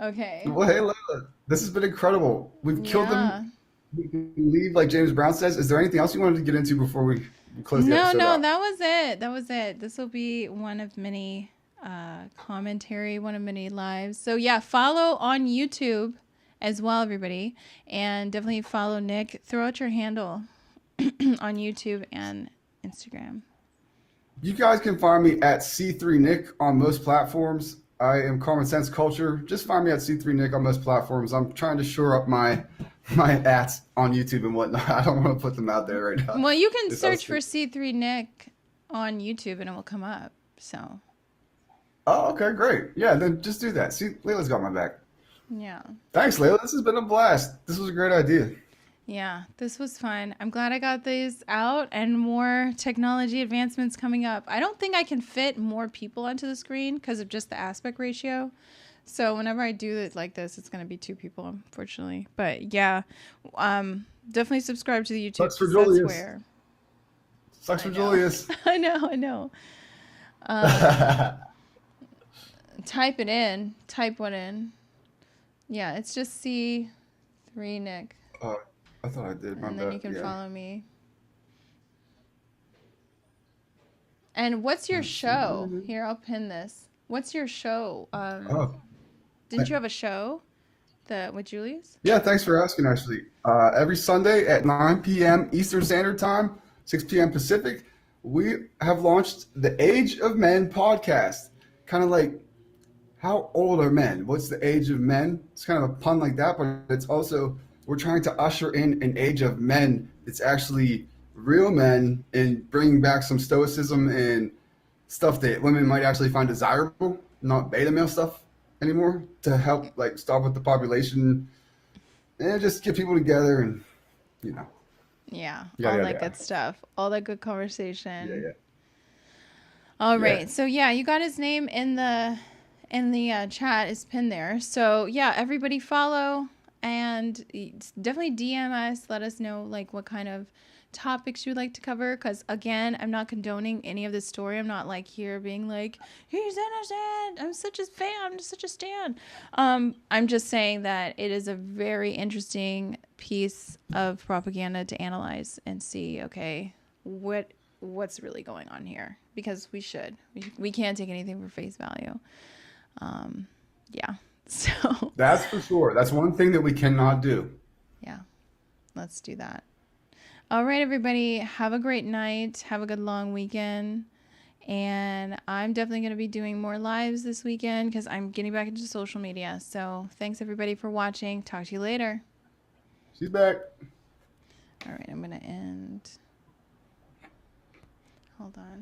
Speaker 1: Okay.
Speaker 2: Well, hey, Layla, this has been incredible. We've killed them.
Speaker 1: Yeah.
Speaker 2: We can leave, like James Brown says. Is there anything else you wanted to get into before we close the
Speaker 1: No,
Speaker 2: episode
Speaker 1: no,
Speaker 2: out?
Speaker 1: that was it. That was it. This will be one of many commentary, one of many lives. So yeah, follow on YouTube as well, everybody, and definitely follow Nick. Throw out your handle on YouTube and Instagram.
Speaker 2: You guys can find me at C3Nick on most platforms. I am Common Sense Culture. Just find me at C3Nick on most platforms. I'm trying to shore up my ads on YouTube and whatnot. I don't want to put them out there right now.
Speaker 1: Well, you can
Speaker 2: It's
Speaker 1: search
Speaker 2: us.
Speaker 1: for C3 Nick on YouTube and it will come up. So
Speaker 2: Oh, okay, great. Yeah, then just do that. See, Layla's got my back.
Speaker 1: yeah.
Speaker 2: Thanks, Layla. This has been a blast. This was a great idea.
Speaker 1: Yeah, this was fun. I'm glad I got these out, and more technology advancements coming up. I don't think I can fit more people onto the screen because of just the aspect ratio. So whenever I do it like this, it's going to be 2 people, unfortunately. But yeah, definitely subscribe to the YouTube
Speaker 2: Sucks for
Speaker 1: because that's
Speaker 2: Julius.
Speaker 1: where
Speaker 2: Sucks
Speaker 1: I
Speaker 2: for
Speaker 1: know.
Speaker 2: Julius.
Speaker 1: I know, I know. Um, type it in. Type what in. Yeah, it's just C3 Nick.
Speaker 2: Oh, I thought I did. My
Speaker 1: And then
Speaker 2: bad.
Speaker 1: you can
Speaker 2: Yeah.
Speaker 1: follow me. And what's your
Speaker 2: Let's see.
Speaker 1: show? Here, I'll pin this. What's your show?
Speaker 2: Oh,
Speaker 1: Didn't you have a show with Julius?
Speaker 2: yeah. Thanks for asking. Actually, every Sunday at 9 p.m. Eastern Standard Time, 6 p.m. Pacific, we have launched the Age of Men podcast. Kind of like, how old are men? What's the age of men? It's kind of a pun like that, but it's also, we're trying to usher in an age of men. It's actually real men, and bringing back some stoicism and stuff that women might actually find desirable, not beta male stuff anymore, to help like stop with the population and just get people together and you know,
Speaker 1: Yeah,
Speaker 2: yada
Speaker 1: all
Speaker 2: yada
Speaker 1: that
Speaker 2: yada.
Speaker 1: good stuff. All that good
Speaker 2: Yeah,
Speaker 1: conversation.
Speaker 2: yeah,
Speaker 1: All
Speaker 2: yeah.
Speaker 1: right. So yeah, you got his name in the chat is pinned there. So yeah, everybody follow and definitely DM us. Let us know like what kind of topics you'd like to cover. Because again, I'm not condoning any of this story. I'm not like here being like he's innocent. I'm such a fan. I'm just such a stan. I'm just saying that it is a very interesting piece of propaganda to analyze and see. Okay, what's really going on here? Because we can't take anything for face value. Yeah. So,
Speaker 2: That's for sure. That's one thing that we cannot do.
Speaker 1: yeah, let's do that. All right, everybody. Have a great night. Have a good long weekend. And I'm definitely going to be doing more lives this weekend because I'm getting back into social media. So, thanks everybody for watching. Talk to you later.
Speaker 2: She's back.
Speaker 1: All right, I'm going to end. Hold on.